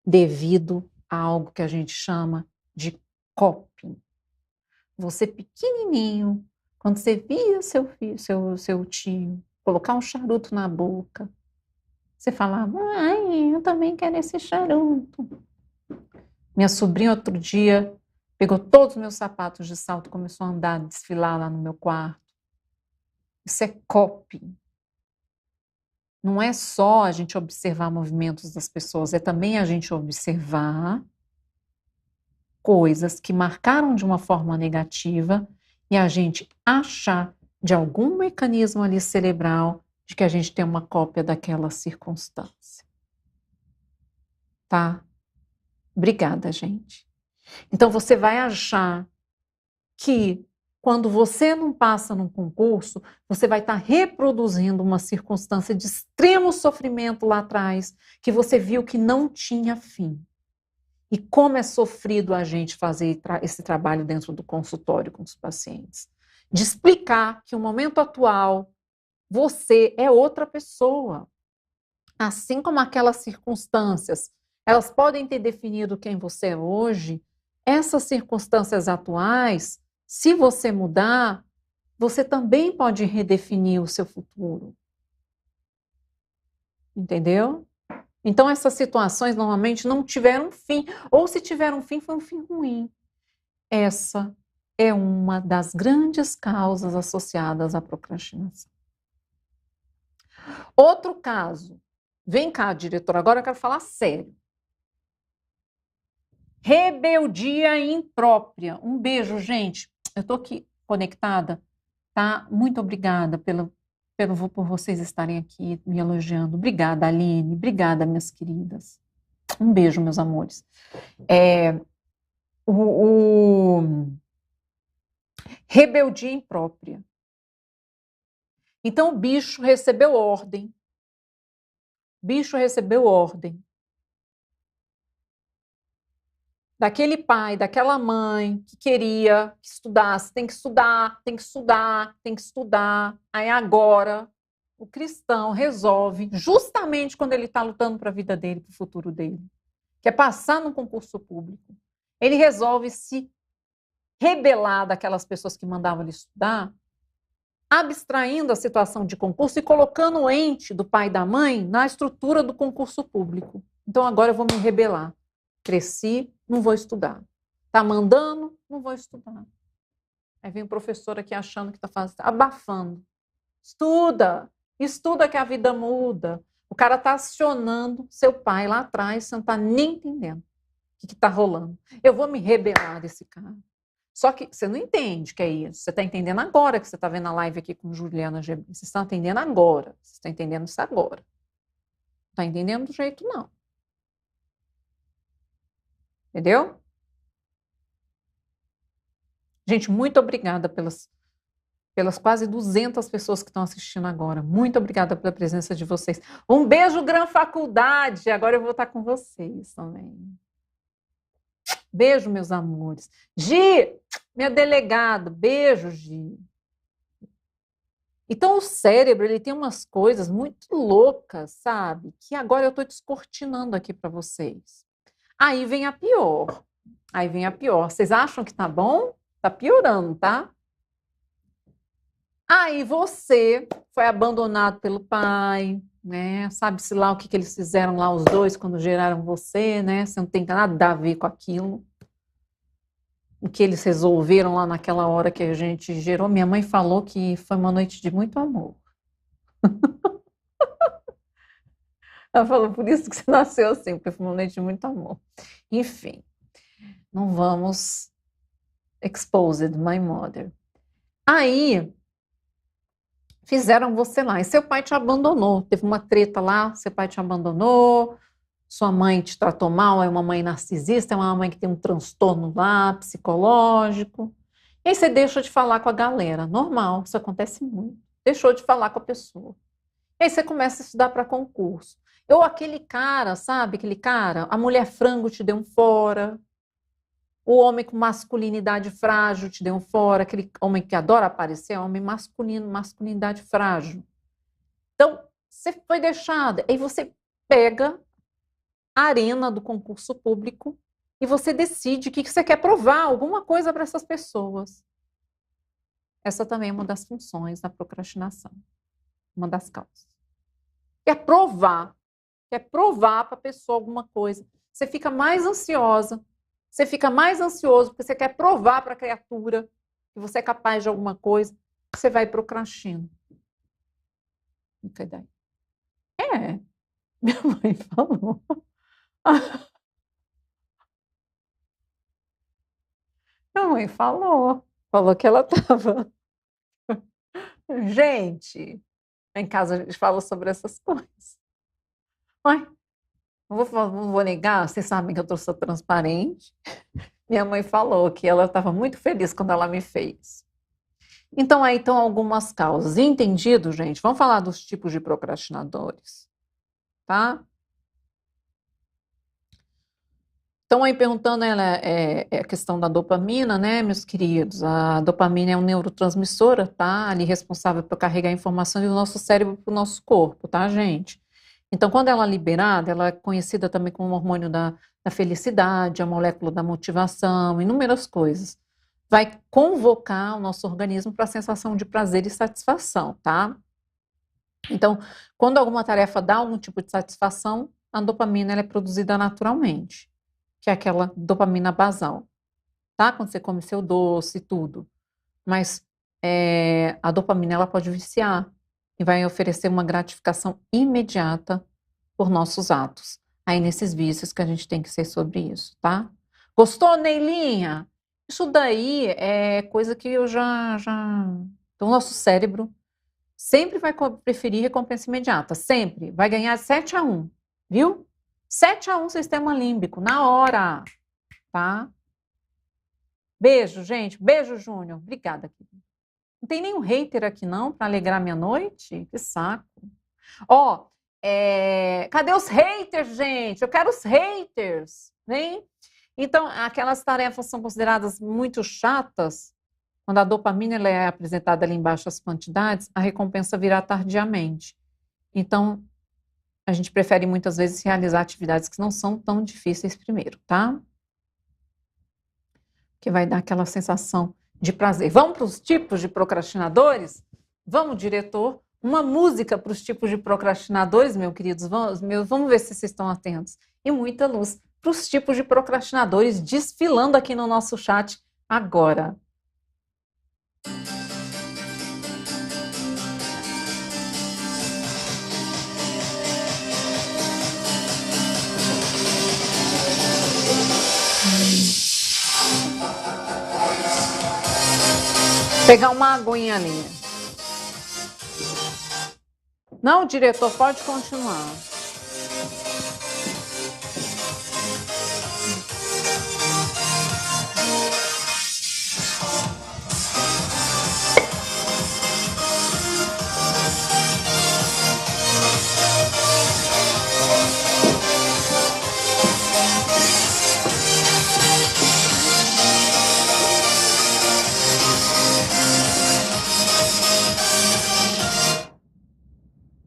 devido a algo que a gente chama de coping. Você pequenininho, quando você via seu filho, seu tio colocar um charuto na boca, você falava, ai, eu também quero esse charuto. Minha sobrinha outro dia pegou todos os meus sapatos de salto e começou a andar, desfilar lá no meu quarto. Isso é coping. Não é só a gente observar movimentos das pessoas, é também a gente observar coisas que marcaram de uma forma negativa e a gente achar de algum mecanismo ali cerebral de que a gente tem uma cópia daquela circunstância. Tá? Obrigada, gente. Então, você vai achar que quando você não passa num concurso, você vai estar reproduzindo uma circunstância de extremo sofrimento lá atrás, que você viu que não tinha fim. E como é sofrido a gente fazer esse trabalho dentro do consultório com os pacientes. De explicar que o momento atual, você é outra pessoa. Assim como aquelas circunstâncias Elas podem ter definido quem você é hoje. Essas circunstâncias atuais, se você mudar, você também pode redefinir o seu futuro. Entendeu? Então, essas situações normalmente não tiveram fim. Ou se tiveram fim, foi um fim ruim. Essa é uma das grandes causas associadas à procrastinação. Outro caso. Vem cá, diretor, agora eu quero falar sério. Rebeldia imprópria. Um beijo, gente. Eu estou aqui conectada, tá? Muito obrigada por vocês estarem aqui me elogiando. Obrigada, Aline. Obrigada, minhas queridas. Um beijo, meus amores. Rebeldia imprópria. Então, o bicho recebeu ordem. Daquele pai, daquela mãe que queria que estudasse, tem que estudar. Aí agora o cristão resolve, justamente quando ele está lutando para a vida dele, para o futuro dele, que é passar num concurso público, ele resolve se rebelar daquelas pessoas que mandavam ele estudar, abstraindo a situação de concurso e colocando o ente do pai e da mãe na estrutura do concurso público. Então agora eu vou me rebelar. Cresci, não vou estudar. Tá mandando, não vou estudar. Aí vem o professor aqui achando que está fazendo, abafando. Estuda que a vida muda. O cara está acionando seu pai lá atrás, você não está nem entendendo o que está rolando. Eu vou me rebelar desse cara. Só que você não entende o que é isso. Você está entendendo agora que você está vendo a live aqui com Juliana GB. Vocês estão entendendo agora. Vocês estão entendendo isso agora. Não está entendendo do jeito, não. Entendeu? Gente, muito obrigada pelas quase 200 pessoas que estão assistindo agora. Muito obrigada pela presença de vocês. Um beijo, Gran Faculdade. Agora eu vou estar com vocês também. Beijo, meus amores. Gi, minha delegada. Beijo, Gi. Então, o cérebro, ele tem umas coisas muito loucas, sabe? Que agora eu estou descortinando aqui para vocês. Aí vem a pior. Vocês acham que tá bom? Tá piorando, tá? Aí você foi abandonado pelo pai, né? Sabe-se lá o que eles fizeram lá, os dois, quando geraram você, né? Você não tem nada a ver com aquilo. O que eles resolveram lá naquela hora que a gente gerou. Minha mãe falou que foi uma noite de muito amor. Ela falou, por isso que você nasceu assim, porque foi uma noite de muito amor. Enfim, não vamos exposed my mother. Aí, fizeram você lá, e seu pai te abandonou, teve uma treta lá, seu pai te abandonou, sua mãe te tratou mal, é uma mãe narcisista, é uma mãe que tem um transtorno lá, psicológico, e aí você deixa de falar com a galera, normal, isso acontece muito, deixou de falar com a pessoa. E aí você começa a estudar para concurso. Ou aquele cara, sabe, a mulher frango te deu um fora, o homem com masculinidade frágil te deu um fora, aquele homem que adora aparecer, é homem masculino, masculinidade frágil. Então, você foi deixada, aí você pega a arena do concurso público e você decide que você quer provar alguma coisa para essas pessoas. Essa também é uma das funções da procrastinação, uma das causas. Quer provar para a pessoa alguma coisa. Você fica mais ansiosa, você fica mais ansioso porque você quer provar para a criatura que você é capaz de alguma coisa, você vai procrastinando. Fica daí. Minha mãe falou. Minha mãe falou que ela estava. Gente, em casa a gente fala sobre essas coisas. Ai, não vou negar, vocês sabem que eu sou transparente. Minha mãe falou que ela estava muito feliz quando ela me fez. Então, aí estão algumas causas. Entendido, gente? Vamos falar dos tipos de procrastinadores, tá? Então, aí perguntando a questão da dopamina, né, meus queridos? A dopamina é um neurotransmissora, tá? Ali responsável por carregar a informação do nosso cérebro para o nosso corpo, tá, gente? Então, quando ela é liberada, ela é conhecida também como o hormônio da felicidade, a molécula da motivação, inúmeras coisas. Vai convocar o nosso organismo para a sensação de prazer e satisfação, tá? Então, quando alguma tarefa dá algum tipo de satisfação, a dopamina ela é produzida naturalmente, que é aquela dopamina basal, tá? Quando você come seu doce e tudo. Mas a dopamina ela pode viciar e vai oferecer uma gratificação imediata por nossos atos. Aí nesses vícios que a gente tem que ser sobre isso, tá? Gostou, Neilinha? Isso daí é coisa que eu já... Então, o nosso cérebro sempre vai preferir recompensa imediata, sempre. Vai ganhar 7-1, viu? 7-1 sistema límbico, na hora, tá? Beijo, gente. Beijo, Júnior. Obrigada, querido. Não tem nenhum hater aqui, não, para alegrar minha noite? Que saco. Ó, cadê os haters, gente? Eu quero os haters, hein? Então, aquelas tarefas são consideradas muito chatas. Quando a dopamina ela é apresentada ali em baixas quantidades, a recompensa virá tardiamente. Então, a gente prefere muitas vezes realizar atividades que não são tão difíceis primeiro, tá? Que vai dar aquela sensação de prazer. Vamos para os tipos de procrastinadores? Vamos, diretor? Uma música para os tipos de procrastinadores, meus queridos. Vamos ver se vocês estão atentos. E muita luz para os tipos de procrastinadores desfilando aqui no nosso chat agora. Pegar uma aguinha ali. Não, diretor, pode continuar.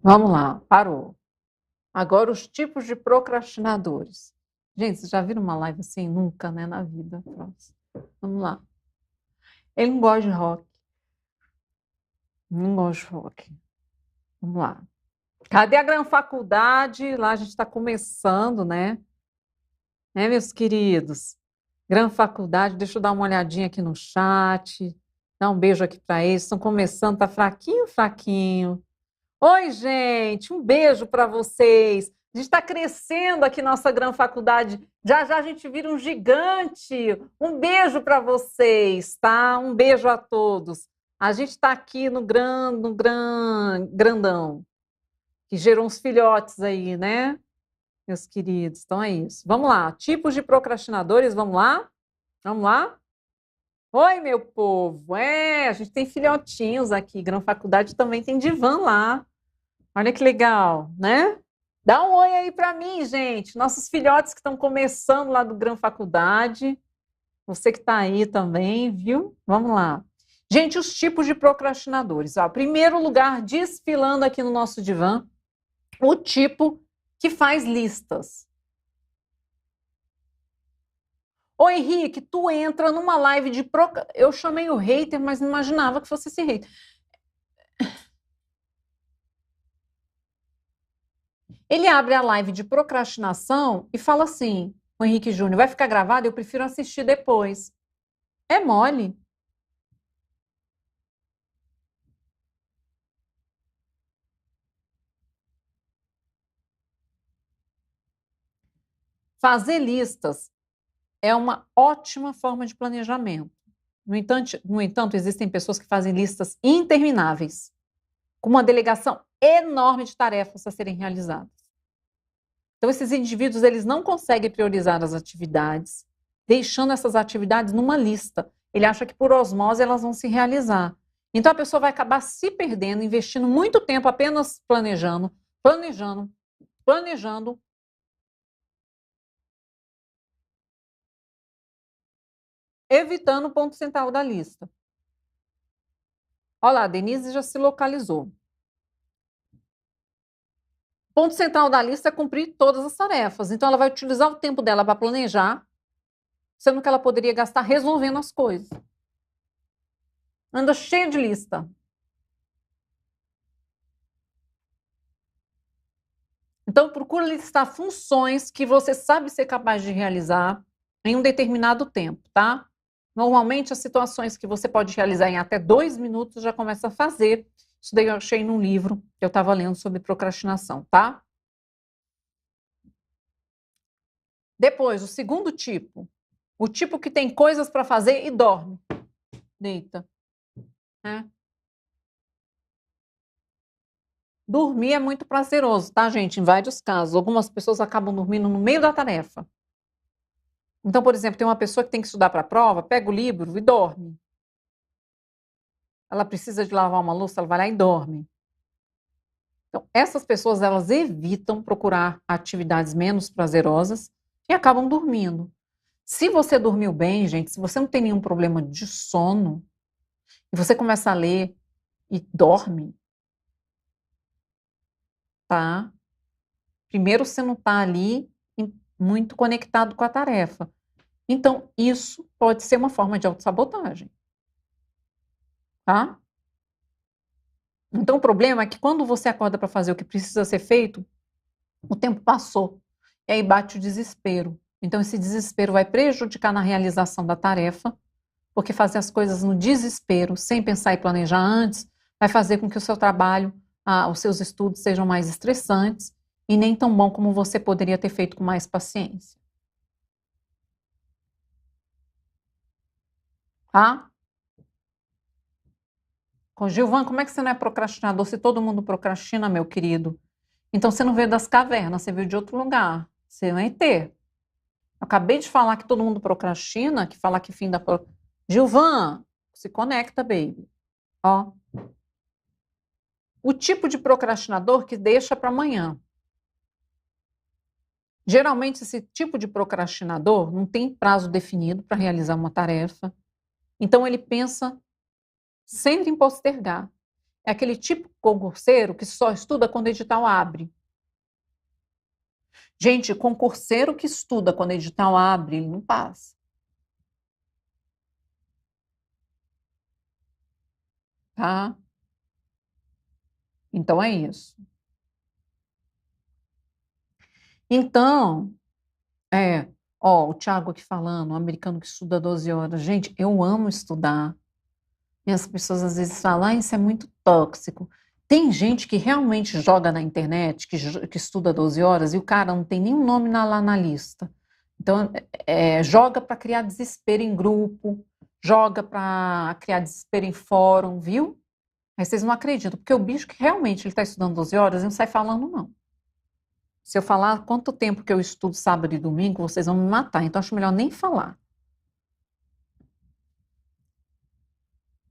Vamos lá, parou. Agora os tipos de procrastinadores. Gente, vocês já viram uma live assim? Nunca, né, na vida. Vamos lá. Ele não gosta de rock. Não gosta de rock. Vamos lá. Cadê a Gran Faculdade? Lá a gente está começando, né? Né, meus queridos? Gran Faculdade, deixa eu dar uma olhadinha aqui no chat. Dar um beijo aqui para eles. Estão começando, tá fraquinho, fraquinho. Oi, gente, um beijo para vocês. A gente está crescendo aqui nossa Gran Faculdade. Já já a gente vira um gigante. Um beijo para vocês, tá? Um beijo a todos. A gente está aqui no grandão, que gerou uns filhotes aí, né? Meus queridos, então é isso. Vamos lá, tipos de procrastinadores, vamos lá? Vamos lá? Oi, meu povo. A gente tem filhotinhos aqui. Gran Faculdade também tem divã lá. Olha que legal, né? Dá um oi aí para mim, gente. Nossos filhotes que estão começando lá do Gran Faculdade. Você que está aí também, viu? Vamos lá. Gente, os tipos de procrastinadores. Ó, primeiro lugar, desfilando aqui no nosso divã, o tipo que faz listas. Ô, Henrique, tu entra numa live de... Eu chamei o hater, mas não imaginava que fosse esse hater. Ele abre a live de procrastinação e fala assim, o Henrique Júnior, vai ficar gravado? Eu prefiro assistir depois. É mole. Fazer listas é uma ótima forma de planejamento. No entanto, existem pessoas que fazem listas intermináveis, com uma delegação enorme de tarefas a serem realizadas. Então, esses indivíduos eles não conseguem priorizar as atividades, deixando essas atividades numa lista. Ele acha que por osmose elas vão se realizar. Então, a pessoa vai acabar se perdendo, investindo muito tempo apenas planejando, evitando o ponto central da lista. Olha lá, a Denise já se localizou. ponto central da lista é cumprir todas as tarefas. Então, ela vai utilizar o tempo dela para planejar, sendo que ela poderia gastar resolvendo as coisas. Anda cheia de lista. Então, procura listar funções que você sabe ser capaz de realizar em um determinado tempo, tá? Normalmente, as situações que você pode realizar em até 2 minutos já começa a fazer. Isso daí eu achei num livro que eu estava lendo sobre procrastinação, tá? Depois, o segundo tipo. O tipo que tem coisas para fazer e dorme. Deita. Né? Dormir é muito prazeroso, tá, gente? Em vários casos. Algumas pessoas acabam dormindo no meio da tarefa. Então, por exemplo, tem uma pessoa que tem que estudar para a prova, pega o livro e dorme. Ela precisa de lavar uma louça, ela vai lá e dorme. Então, essas pessoas, elas evitam procurar atividades menos prazerosas e acabam dormindo. Se você dormiu bem, gente, se você não tem nenhum problema de sono, e você começa a ler e dorme, tá? Primeiro, você não está ali muito conectado com a tarefa. Então, isso pode ser uma forma de autossabotagem, tá? Então, o problema é que quando você acorda para fazer o que precisa ser feito, o tempo passou. E aí bate o desespero. Então, esse desespero vai prejudicar na realização da tarefa, porque fazer as coisas no desespero, sem pensar e planejar antes, vai fazer com que o seu trabalho, os seus estudos sejam mais estressantes e nem tão bom como você poderia ter feito com mais paciência. Tá? Com Gilvan, como é que você não é procrastinador se todo mundo procrastina, meu querido? Então você não veio das cavernas, você veio de outro lugar. Você não é ET. Eu acabei de falar que todo mundo procrastina, que falar que fim da... Gilvan, se conecta, baby. Ó. O tipo de procrastinador que deixa para amanhã. Geralmente, esse tipo de procrastinador não tem prazo definido para realizar uma tarefa. Então, ele pensa sempre em postergar. É aquele tipo concurseiro que só estuda quando o edital abre. Gente, concurseiro que estuda quando o edital abre, ele não passa. Tá? Então, é isso. Então, o Thiago aqui falando, um americano que estuda 12 horas. Gente, eu amo estudar. E as pessoas às vezes falam, isso é muito tóxico. Tem gente que realmente joga na internet, que estuda 12 horas, e o cara não tem nenhum nome lá na lista. Então, joga para criar desespero em grupo, joga para criar desespero em fórum, viu? Aí vocês não acreditam, porque o bicho que realmente ele está estudando 12 horas, ele não sai falando, não. Se eu falar quanto tempo que eu estudo sábado e domingo, vocês vão me matar. Então, acho melhor nem falar.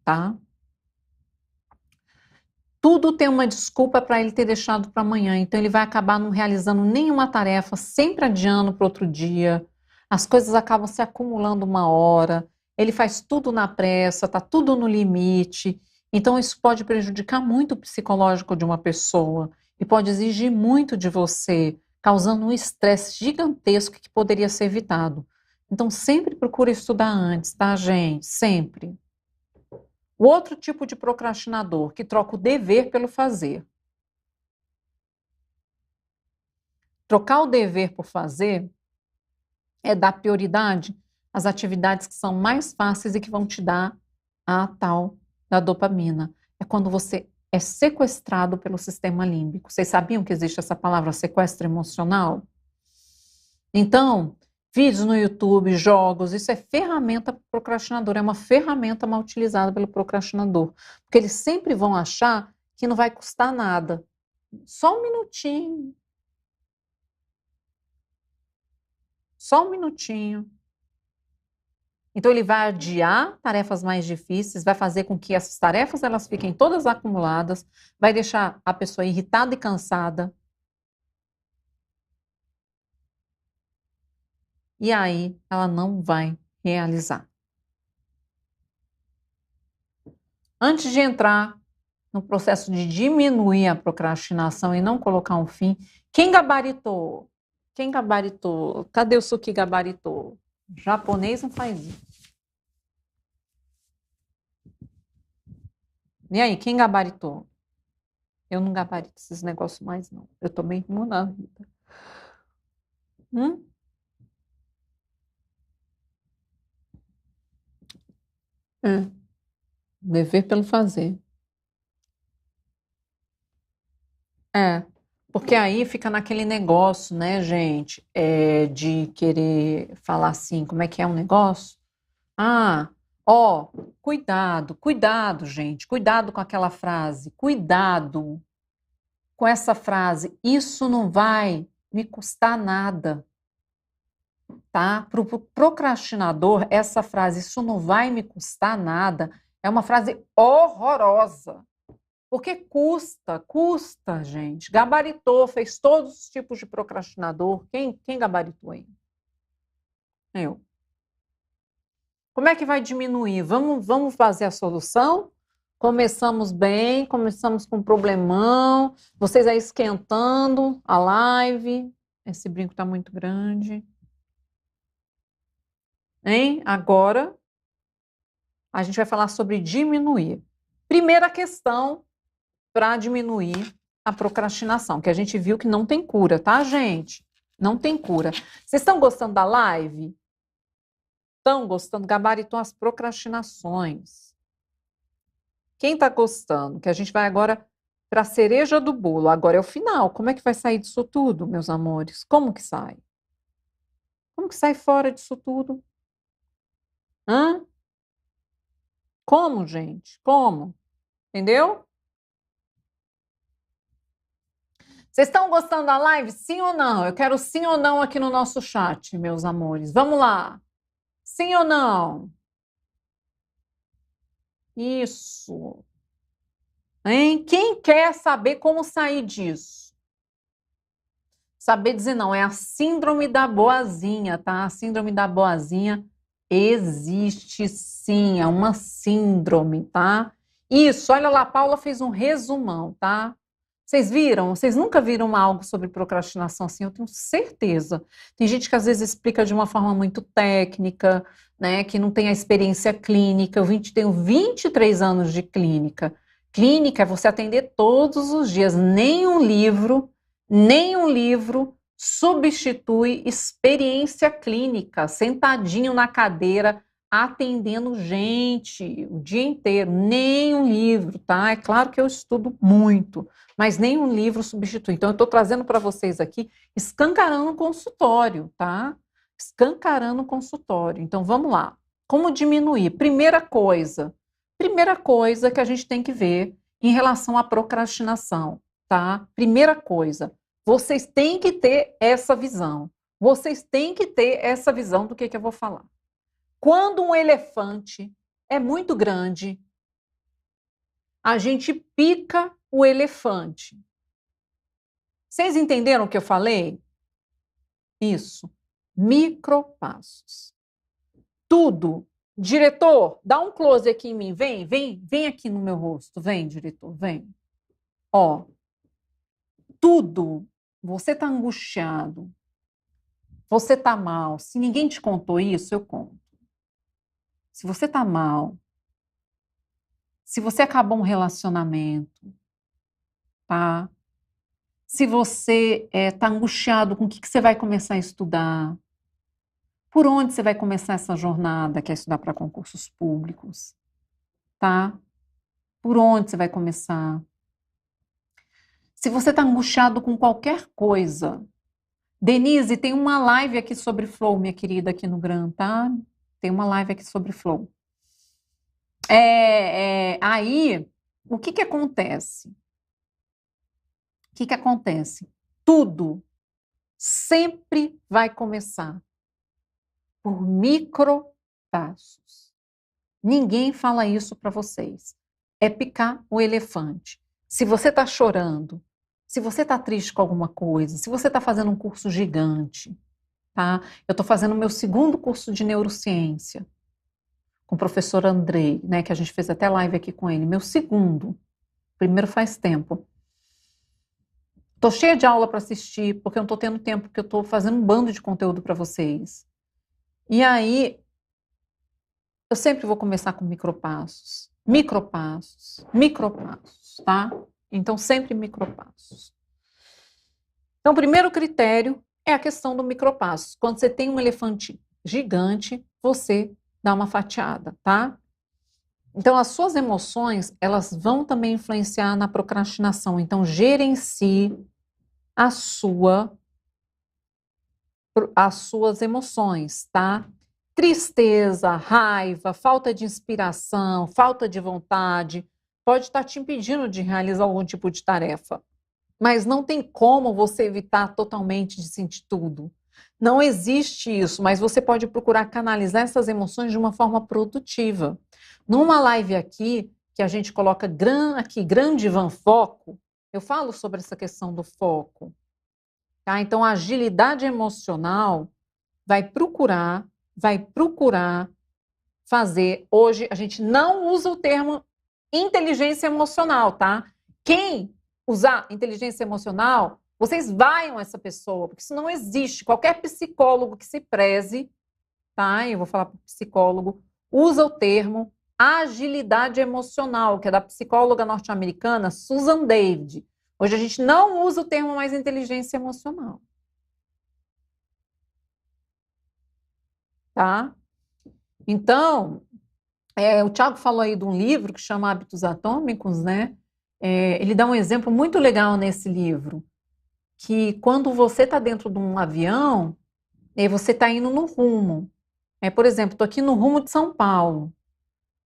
Tá? Tudo tem uma desculpa para ele ter deixado para amanhã. Então, ele vai acabar não realizando nenhuma tarefa, sempre adiando para outro dia. As coisas acabam se acumulando uma hora. Ele faz tudo na pressa, está tudo no limite. Então, isso pode prejudicar muito o psicológico de uma pessoa e pode exigir muito de você, causando um estresse gigantesco que poderia ser evitado. Então, sempre procure estudar antes, tá, gente? Sempre. O outro tipo de procrastinador, que troca o dever pelo fazer. Trocar o dever por fazer é dar prioridade às atividades que são mais fáceis e que vão te dar a tal da dopamina. É quando você é sequestrado pelo sistema límbico. Vocês sabiam que existe essa palavra sequestro emocional? Então, vídeos no YouTube, jogos, isso é ferramenta procrastinadora, é uma ferramenta mal utilizada pelo procrastinador, porque eles sempre vão achar que não vai custar nada. Só um minutinho. Só um minutinho. Então ele vai adiar tarefas mais difíceis, vai fazer com que essas tarefas elas fiquem todas acumuladas, vai deixar a pessoa irritada e cansada. E aí ela não vai realizar. Antes de entrar no processo de diminuir a procrastinação e não colocar um fim. Quem gabaritou? Quem gabaritou? Cadê o Suki gabaritou? O japonês não faz isso. E aí, quem gabaritou? Eu não gabarito esses negócios mais, não. Eu tô bem ruim na vida. É. Dever pelo fazer. É. Porque aí fica naquele negócio, né, gente, de querer falar assim, como é que é um negócio? Ah, ó, cuidado, cuidado, gente, cuidado com aquela frase, cuidado com essa frase, isso não vai me custar nada, tá? Para o procrastinador, essa frase, isso não vai me custar nada, é uma frase horrorosa. Porque custa, gente. Gabaritou, fez todos os tipos de procrastinador. Quem gabaritou aí? Eu. Como é que vai diminuir? Vamos fazer a solução? Começamos bem, começamos com um problemão. Vocês aí esquentando a live. Esse brinco está muito grande. Hein? Agora, a gente vai falar sobre diminuir. Primeira questão para diminuir a procrastinação, que a gente viu que não tem cura, tá, gente? Não tem cura. Vocês estão gostando da live? Estão gostando? Gabaritou as procrastinações. Quem está gostando? Que a gente vai agora para a cereja do bolo. Agora é o final. Como é que vai sair disso tudo, meus amores? Como que sai? Como que sai fora disso tudo? Hã? Como, gente? Como? Entendeu? Vocês estão gostando da live? Sim ou não? Eu quero sim ou não aqui no nosso chat, meus amores. Vamos lá. Sim ou não? Isso. Hein? Quem quer saber como sair disso? Saber dizer não, é a síndrome da boazinha, tá? A síndrome da boazinha existe sim, é uma síndrome, tá? Isso, olha lá, a Paula fez um resumão, tá? Vocês viram? Vocês nunca viram algo sobre procrastinação assim? Eu tenho certeza. Tem gente que às vezes explica de uma forma muito técnica, né? Que não tem a experiência clínica. Tenho 23 anos de clínica. Clínica é você atender todos os dias. Nenhum livro substitui experiência clínica, sentadinho na cadeira, atendendo gente o dia inteiro. Nenhum livro, tá? É claro que eu estudo muito, mas nenhum livro substitui. Então, eu estou trazendo para vocês aqui, escancarando o consultório, tá? Escancarando o consultório. Então, vamos lá. Como diminuir? Primeira coisa que a gente tem que ver em relação à procrastinação, tá? Primeira coisa, vocês têm que ter essa visão. Vocês têm que ter essa visão do que eu vou falar. Quando um elefante é muito grande, a gente pica o elefante. Vocês entenderam o que eu falei? Isso. Micropassos. Tudo. Diretor, dá um close aqui em mim. Vem aqui no meu rosto. Vem, diretor, vem. Ó. Tudo. Você tá angustiado. Você tá mal. Se ninguém te contou isso, eu conto. Se você tá mal, se você acabou um relacionamento, tá? Se você tá angustiado com o que você vai começar a estudar, por onde você vai começar essa jornada, que é estudar para concursos públicos, tá? Por onde você vai começar? Se você está angustiado com qualquer coisa, Denise, tem uma live aqui sobre flow, minha querida, aqui no Gran, tá? Tem uma live aqui sobre flow. Aí, o que acontece? O que acontece? Tudo sempre vai começar por micropassos. Ninguém fala isso para vocês. É picar o elefante. Se você está chorando, se você está triste com alguma coisa, se você está fazendo um curso gigante, tá? Eu estou fazendo o meu segundo curso de neurociência com o professor Andrei, né, que a gente fez até live aqui com ele, meu segundo. Primeiro faz tempo. Tô cheia de aula para assistir, porque eu não tô tendo tempo, porque eu tô fazendo um bando de conteúdo para vocês. E aí, eu sempre vou começar com micropassos, micropassos, micropassos, tá? Então, sempre micropassos. Então, o primeiro critério é a questão do micropasso. Quando você tem um elefante gigante, você dá uma fatiada, tá? Então, as suas emoções, elas vão também influenciar na procrastinação. Então, gerencie as suas emoções, tá? Tristeza, raiva, falta de inspiração, falta de vontade, pode estar te impedindo de realizar algum tipo de tarefa. Mas não tem como você evitar totalmente de sentir tudo. Não existe isso, mas você pode procurar canalizar essas emoções de uma forma produtiva. Numa live aqui, que a gente coloca grande van foco, eu falo sobre essa questão do foco. Tá? Então, a agilidade emocional vai procurar fazer. Hoje, a gente não usa o termo inteligência emocional, tá? Quem usar inteligência emocional, vocês vaiam essa pessoa, porque isso não existe. Qualquer psicólogo que se preze, tá? Eu vou falar para o psicólogo, usa o termo agilidade emocional, que é da psicóloga norte-americana Susan David. Hoje a gente não usa o termo mais inteligência emocional. Tá? Então, o Thiago falou aí de um livro que chama Hábitos Atômicos, né? Ele dá um exemplo muito legal nesse livro, que quando você está dentro de um avião, você está indo no rumo. Por exemplo, estou aqui no rumo de São Paulo.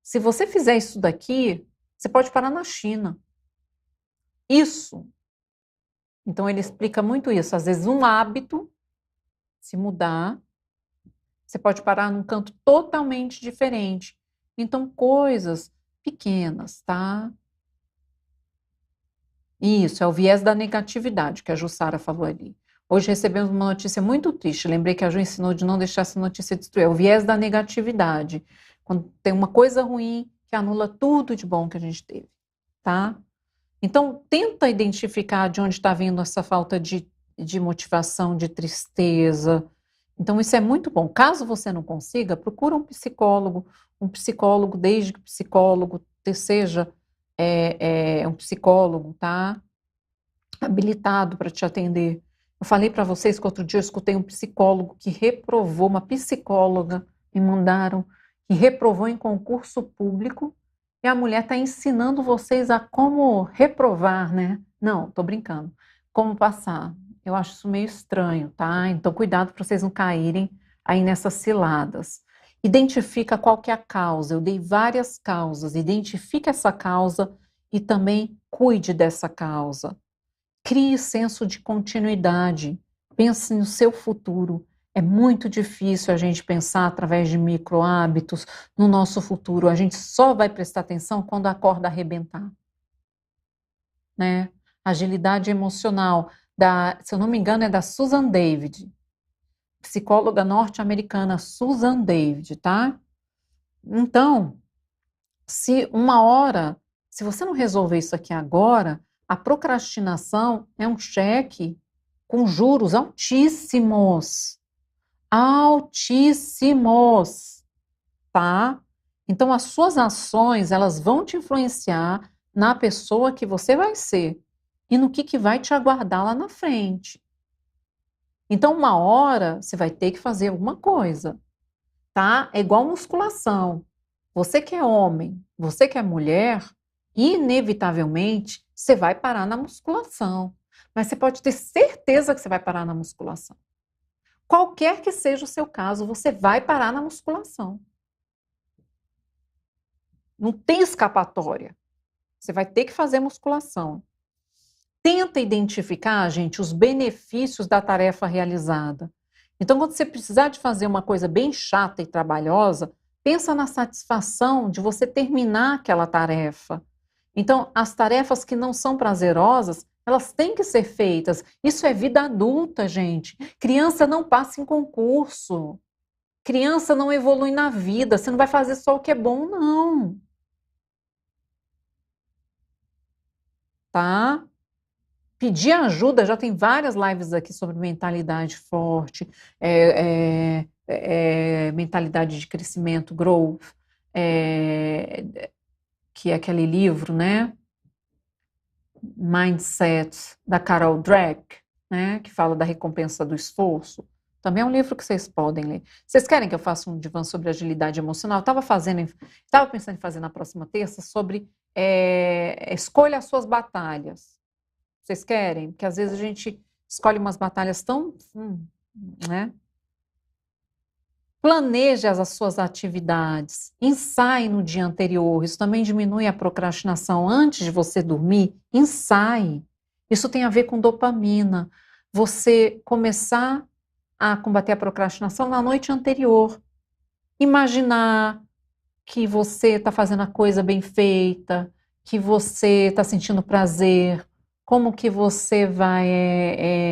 Se você fizer isso daqui, você pode parar na China. Isso. Então, ele explica muito isso. Às vezes, um hábito, se mudar, você pode parar num canto totalmente diferente. Então, coisas pequenas, tá? Isso, é o viés da negatividade que a Jussara falou ali. Hoje recebemos uma notícia muito triste. Lembrei que a Ju ensinou de não deixar essa notícia destruir. É o viés da negatividade. Quando tem uma coisa ruim que anula tudo de bom que a gente teve, tá? Então, tenta identificar de onde está vindo essa falta de motivação, de tristeza. Então, isso é muito bom. Caso você não consiga, procura um psicólogo, desde que o psicólogo seja um psicólogo, tá? Habilitado para te atender. Eu falei para vocês que outro dia eu escutei um psicólogo que reprovou, uma psicóloga, me mandaram, que reprovou em concurso público, e a mulher está ensinando vocês a como reprovar, né? Não, tô brincando. Como passar. Eu acho isso meio estranho, tá? Então, cuidado para vocês não caírem aí nessas ciladas. Identifica qual que é a causa. Eu dei várias causas. Identifica essa causa e também cuide dessa causa. Crie senso de continuidade. Pense no seu futuro. É muito difícil a gente pensar através de micro hábitos no nosso futuro. A gente só vai prestar atenção quando a corda arrebentar. Né? Agilidade emocional, se eu não me engano, é da Susan David, psicóloga norte-americana Susan David, tá? Então, se você não resolver isso aqui agora, a procrastinação é um cheque com juros altíssimos. Altíssimos, tá? Então, as suas ações, elas vão te influenciar na pessoa que você vai ser e no que vai te aguardar lá na frente. Então, uma hora, você vai ter que fazer alguma coisa, tá? É igual musculação. Você que é homem, você que é mulher, inevitavelmente, você vai parar na musculação. Mas você pode ter certeza que você vai parar na musculação. Qualquer que seja o seu caso, você vai parar na musculação. Não tem escapatória. Você vai ter que fazer musculação. Tenta identificar, gente, os benefícios da tarefa realizada. Então, quando você precisar de fazer uma coisa bem chata e trabalhosa, pensa na satisfação de você terminar aquela tarefa. Então, as tarefas que não são prazerosas, elas têm que ser feitas. Isso é vida adulta, gente. Criança não passa em concurso. Criança não evolui na vida. Você não vai fazer só o que é bom, não. tá? Pedir ajuda, já tem várias lives aqui sobre mentalidade forte, mentalidade de crescimento, growth, que é aquele livro, né? Mindset, da Carol Dweck, né? Que fala da recompensa do esforço. Também é um livro que vocês podem ler. Vocês querem que eu faça um divã sobre agilidade emocional? Estava pensando em fazer na próxima terça sobre escolha as suas batalhas. Vocês querem? Porque às vezes a gente escolhe umas batalhas tão, né? Planeje as suas atividades, ensaie no dia anterior. Isso também diminui a procrastinação. Antes de você dormir, ensaie. Isso tem a ver com dopamina. Você começar a combater a procrastinação na noite anterior. Imaginar que você está fazendo a coisa bem feita, que você está sentindo prazer, como que você vai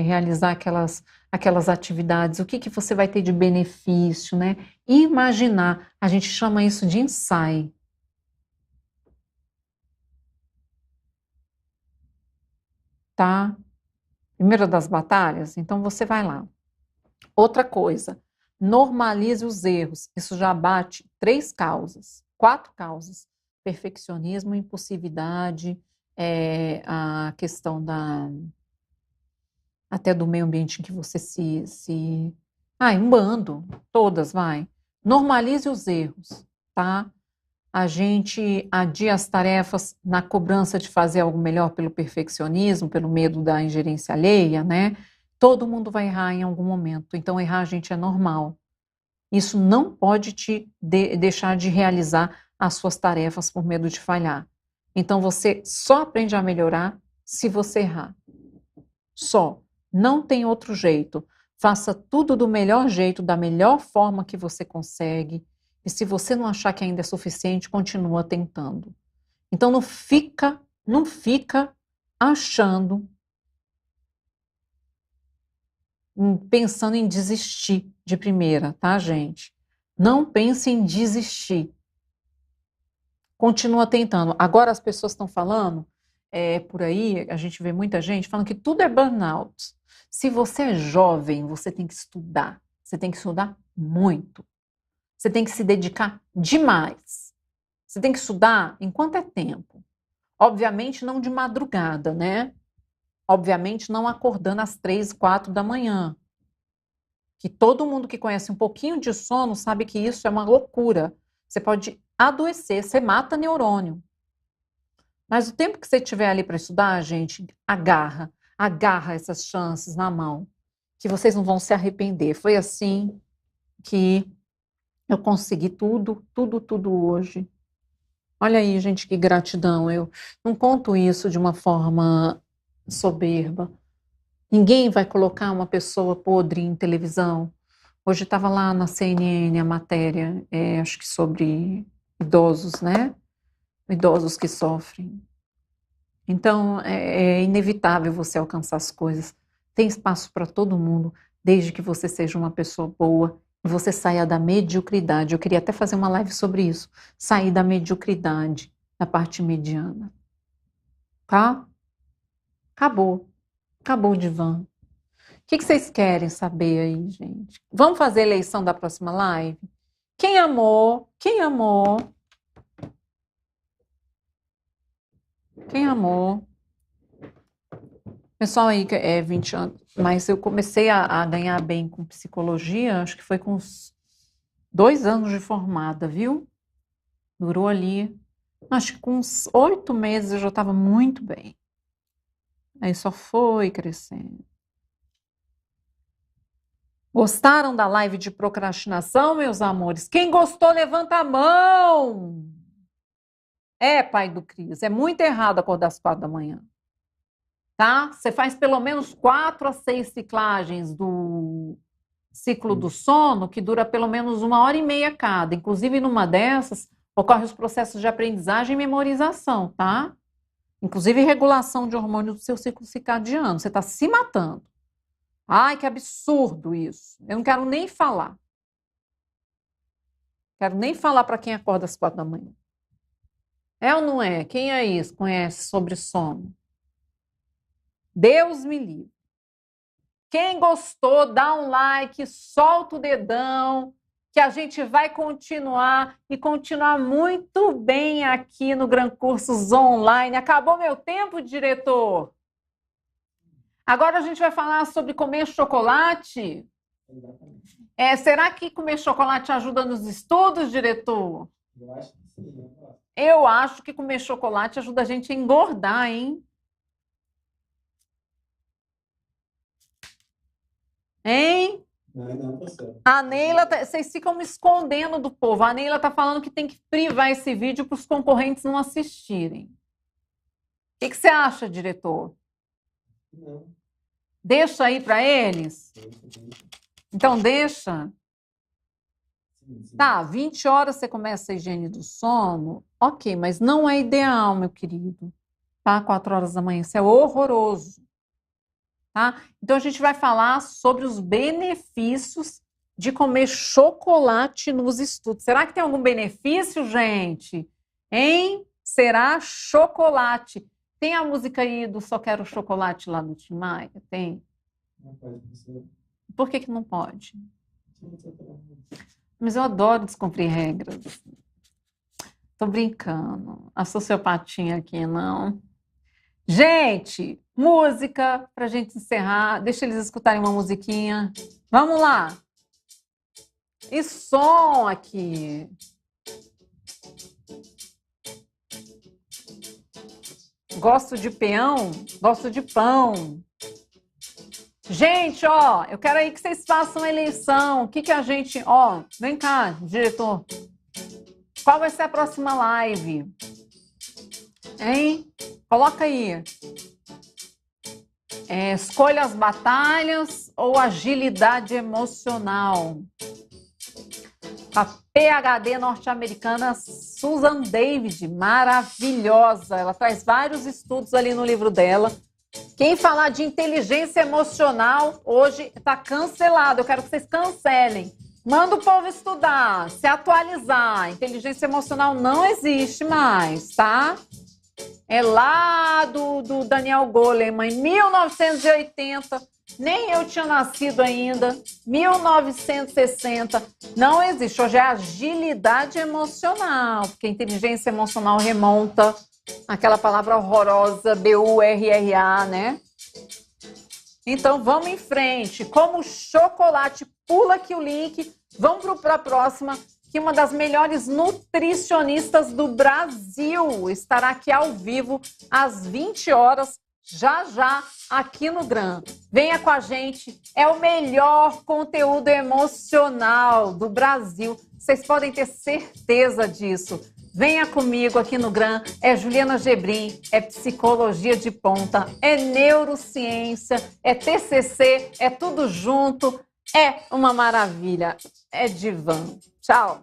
realizar aquelas atividades, o que que você vai ter de benefício, né? Imaginar, a gente chama isso de ensaio. Tá? Primeira das batalhas, então você vai lá. Outra coisa, normalize os erros. Isso já bate 4 causas. Perfeccionismo, impulsividade, a questão até do meio ambiente em que você um bando, todas, vai. Normalize os erros, tá? A gente adia as tarefas na cobrança de fazer algo melhor pelo perfeccionismo, pelo medo da ingerência alheia, né? Todo mundo vai errar em algum momento, então errar, gente, é normal. Isso não pode te deixar de realizar as suas tarefas por medo de falhar. Então você só aprende a melhorar se você errar. Só. Não tem outro jeito. Faça tudo do melhor jeito, da melhor forma que você consegue. E se você não achar que ainda é suficiente, continua tentando. Então não fica achando, pensando em desistir de primeira, tá, gente? Não pense em desistir. Continua tentando. Agora as pessoas estão falando, por aí, a gente vê muita gente falando que tudo é burnout. Se você é jovem, você tem que estudar. Você tem que estudar muito. Você tem que se dedicar demais. Você tem que estudar enquanto é tempo. Obviamente não de madrugada, né? Obviamente não acordando às 3, 4 da manhã. Que todo mundo que conhece um pouquinho de sono sabe que isso é uma loucura. Você pode adoecer, você mata neurônio. Mas o tempo que você tiver ali para estudar, gente, agarra essas chances na mão, que vocês não vão se arrepender. Foi assim que eu consegui tudo hoje. Olha aí, gente, que gratidão. Eu não conto isso de uma forma soberba. Ninguém vai colocar uma pessoa podre em televisão. Hoje estava lá na CNN a matéria, acho que sobre idosos, né? Idosos que sofrem. Então, é inevitável você alcançar as coisas. Tem espaço para todo mundo, desde que você seja uma pessoa boa e você saia da mediocridade. Eu queria até fazer uma live sobre isso. Sair da mediocridade, da parte mediana. Tá? Acabou. Acabou o divã. O que vocês querem saber aí, gente? Vamos fazer a eleição da próxima live? Quem amou? Quem amou? Quem amou? Pessoal aí que é 20 anos, mas eu comecei a ganhar bem com psicologia, acho que foi com uns 2 anos de formada, viu? Durou ali, acho que com uns 8 meses eu já estava muito bem. Aí só foi crescendo. Gostaram da live de procrastinação, meus amores? Quem gostou, levanta a mão! Pai do Cris, é muito errado acordar às 4 da manhã. Tá? Você faz pelo menos 4 a 6 ciclagens do ciclo do sono, que dura pelo menos 1h30 cada. Inclusive, numa dessas, ocorrem os processos de aprendizagem e memorização, tá? Inclusive, regulação de hormônios do seu ciclo circadiano. Você está se matando. Ai, que absurdo isso. Eu não quero nem falar. Quero nem falar para quem acorda às 4 da manhã. É ou não é? Quem é isso? Conhece sobre sono? Deus me livre. Quem gostou, dá um like, solta o dedão, que a gente vai continuar e continuar muito bem aqui no Gran Cursos Online. Acabou meu tempo, diretor? Agora a gente vai falar sobre comer chocolate. Será que comer chocolate ajuda nos estudos, diretor? Eu acho que sim. Eu acho que comer chocolate ajuda a gente a engordar, hein? Hein? Não, professor. A Neila, vocês ficam me escondendo do povo. A Neila está falando que tem que privar esse vídeo para os concorrentes não assistirem. O que você acha, diretor? Não. Deixa aí para eles? Então deixa. Sim. Tá, 20 horas você começa a higiene do sono. Ok, mas não é ideal, meu querido. Tá? 4 horas da manhã. Isso é horroroso. Tá? Então a gente vai falar sobre os benefícios de comer chocolate nos estudos. Será que tem algum benefício, gente? Hein? Será chocolate? Tem a música aí do Só Quero Chocolate lá do Tim Maia? Tem? Não pode, professor. Por que não pode? Mas eu adoro descumprir regras. Tô brincando. A sociopatinha aqui, não. Gente, música pra gente encerrar. Deixa eles escutarem uma musiquinha. Vamos lá. E som aqui. Gosto de peão? Gosto de pão. Gente, ó, eu quero aí que vocês façam a eleição. O que a gente... Ó, vem cá, diretor. Qual vai ser a próxima live? Hein? Coloca aí. Escolha as batalhas ou agilidade emocional? A PhD norte-americana Susan David, maravilhosa. Ela traz vários estudos ali no livro dela. Quem falar de inteligência emocional hoje está cancelado. Eu quero que vocês cancelem. Manda o povo estudar, se atualizar. Inteligência emocional não existe mais, tá? É lá do Daniel Goleman, em 1980. Nem eu tinha nascido ainda. 1960. Não existe. Hoje é agilidade emocional, porque inteligência emocional remonta àquela palavra horrorosa, BURRA, né? Então, vamos em frente. Como chocolate, pula aqui o link. Vamos para a próxima, que uma das melhores nutricionistas do Brasil estará aqui ao vivo às 20 horas, já, aqui no Gran. Venha com a gente. É o melhor conteúdo emocional do Brasil. Vocês podem ter certeza disso. Venha comigo aqui no Gran. É Juliana Gebrim, é psicologia de ponta, é neurociência, é TCC, é tudo junto. É uma maravilha. É divã. Tchau.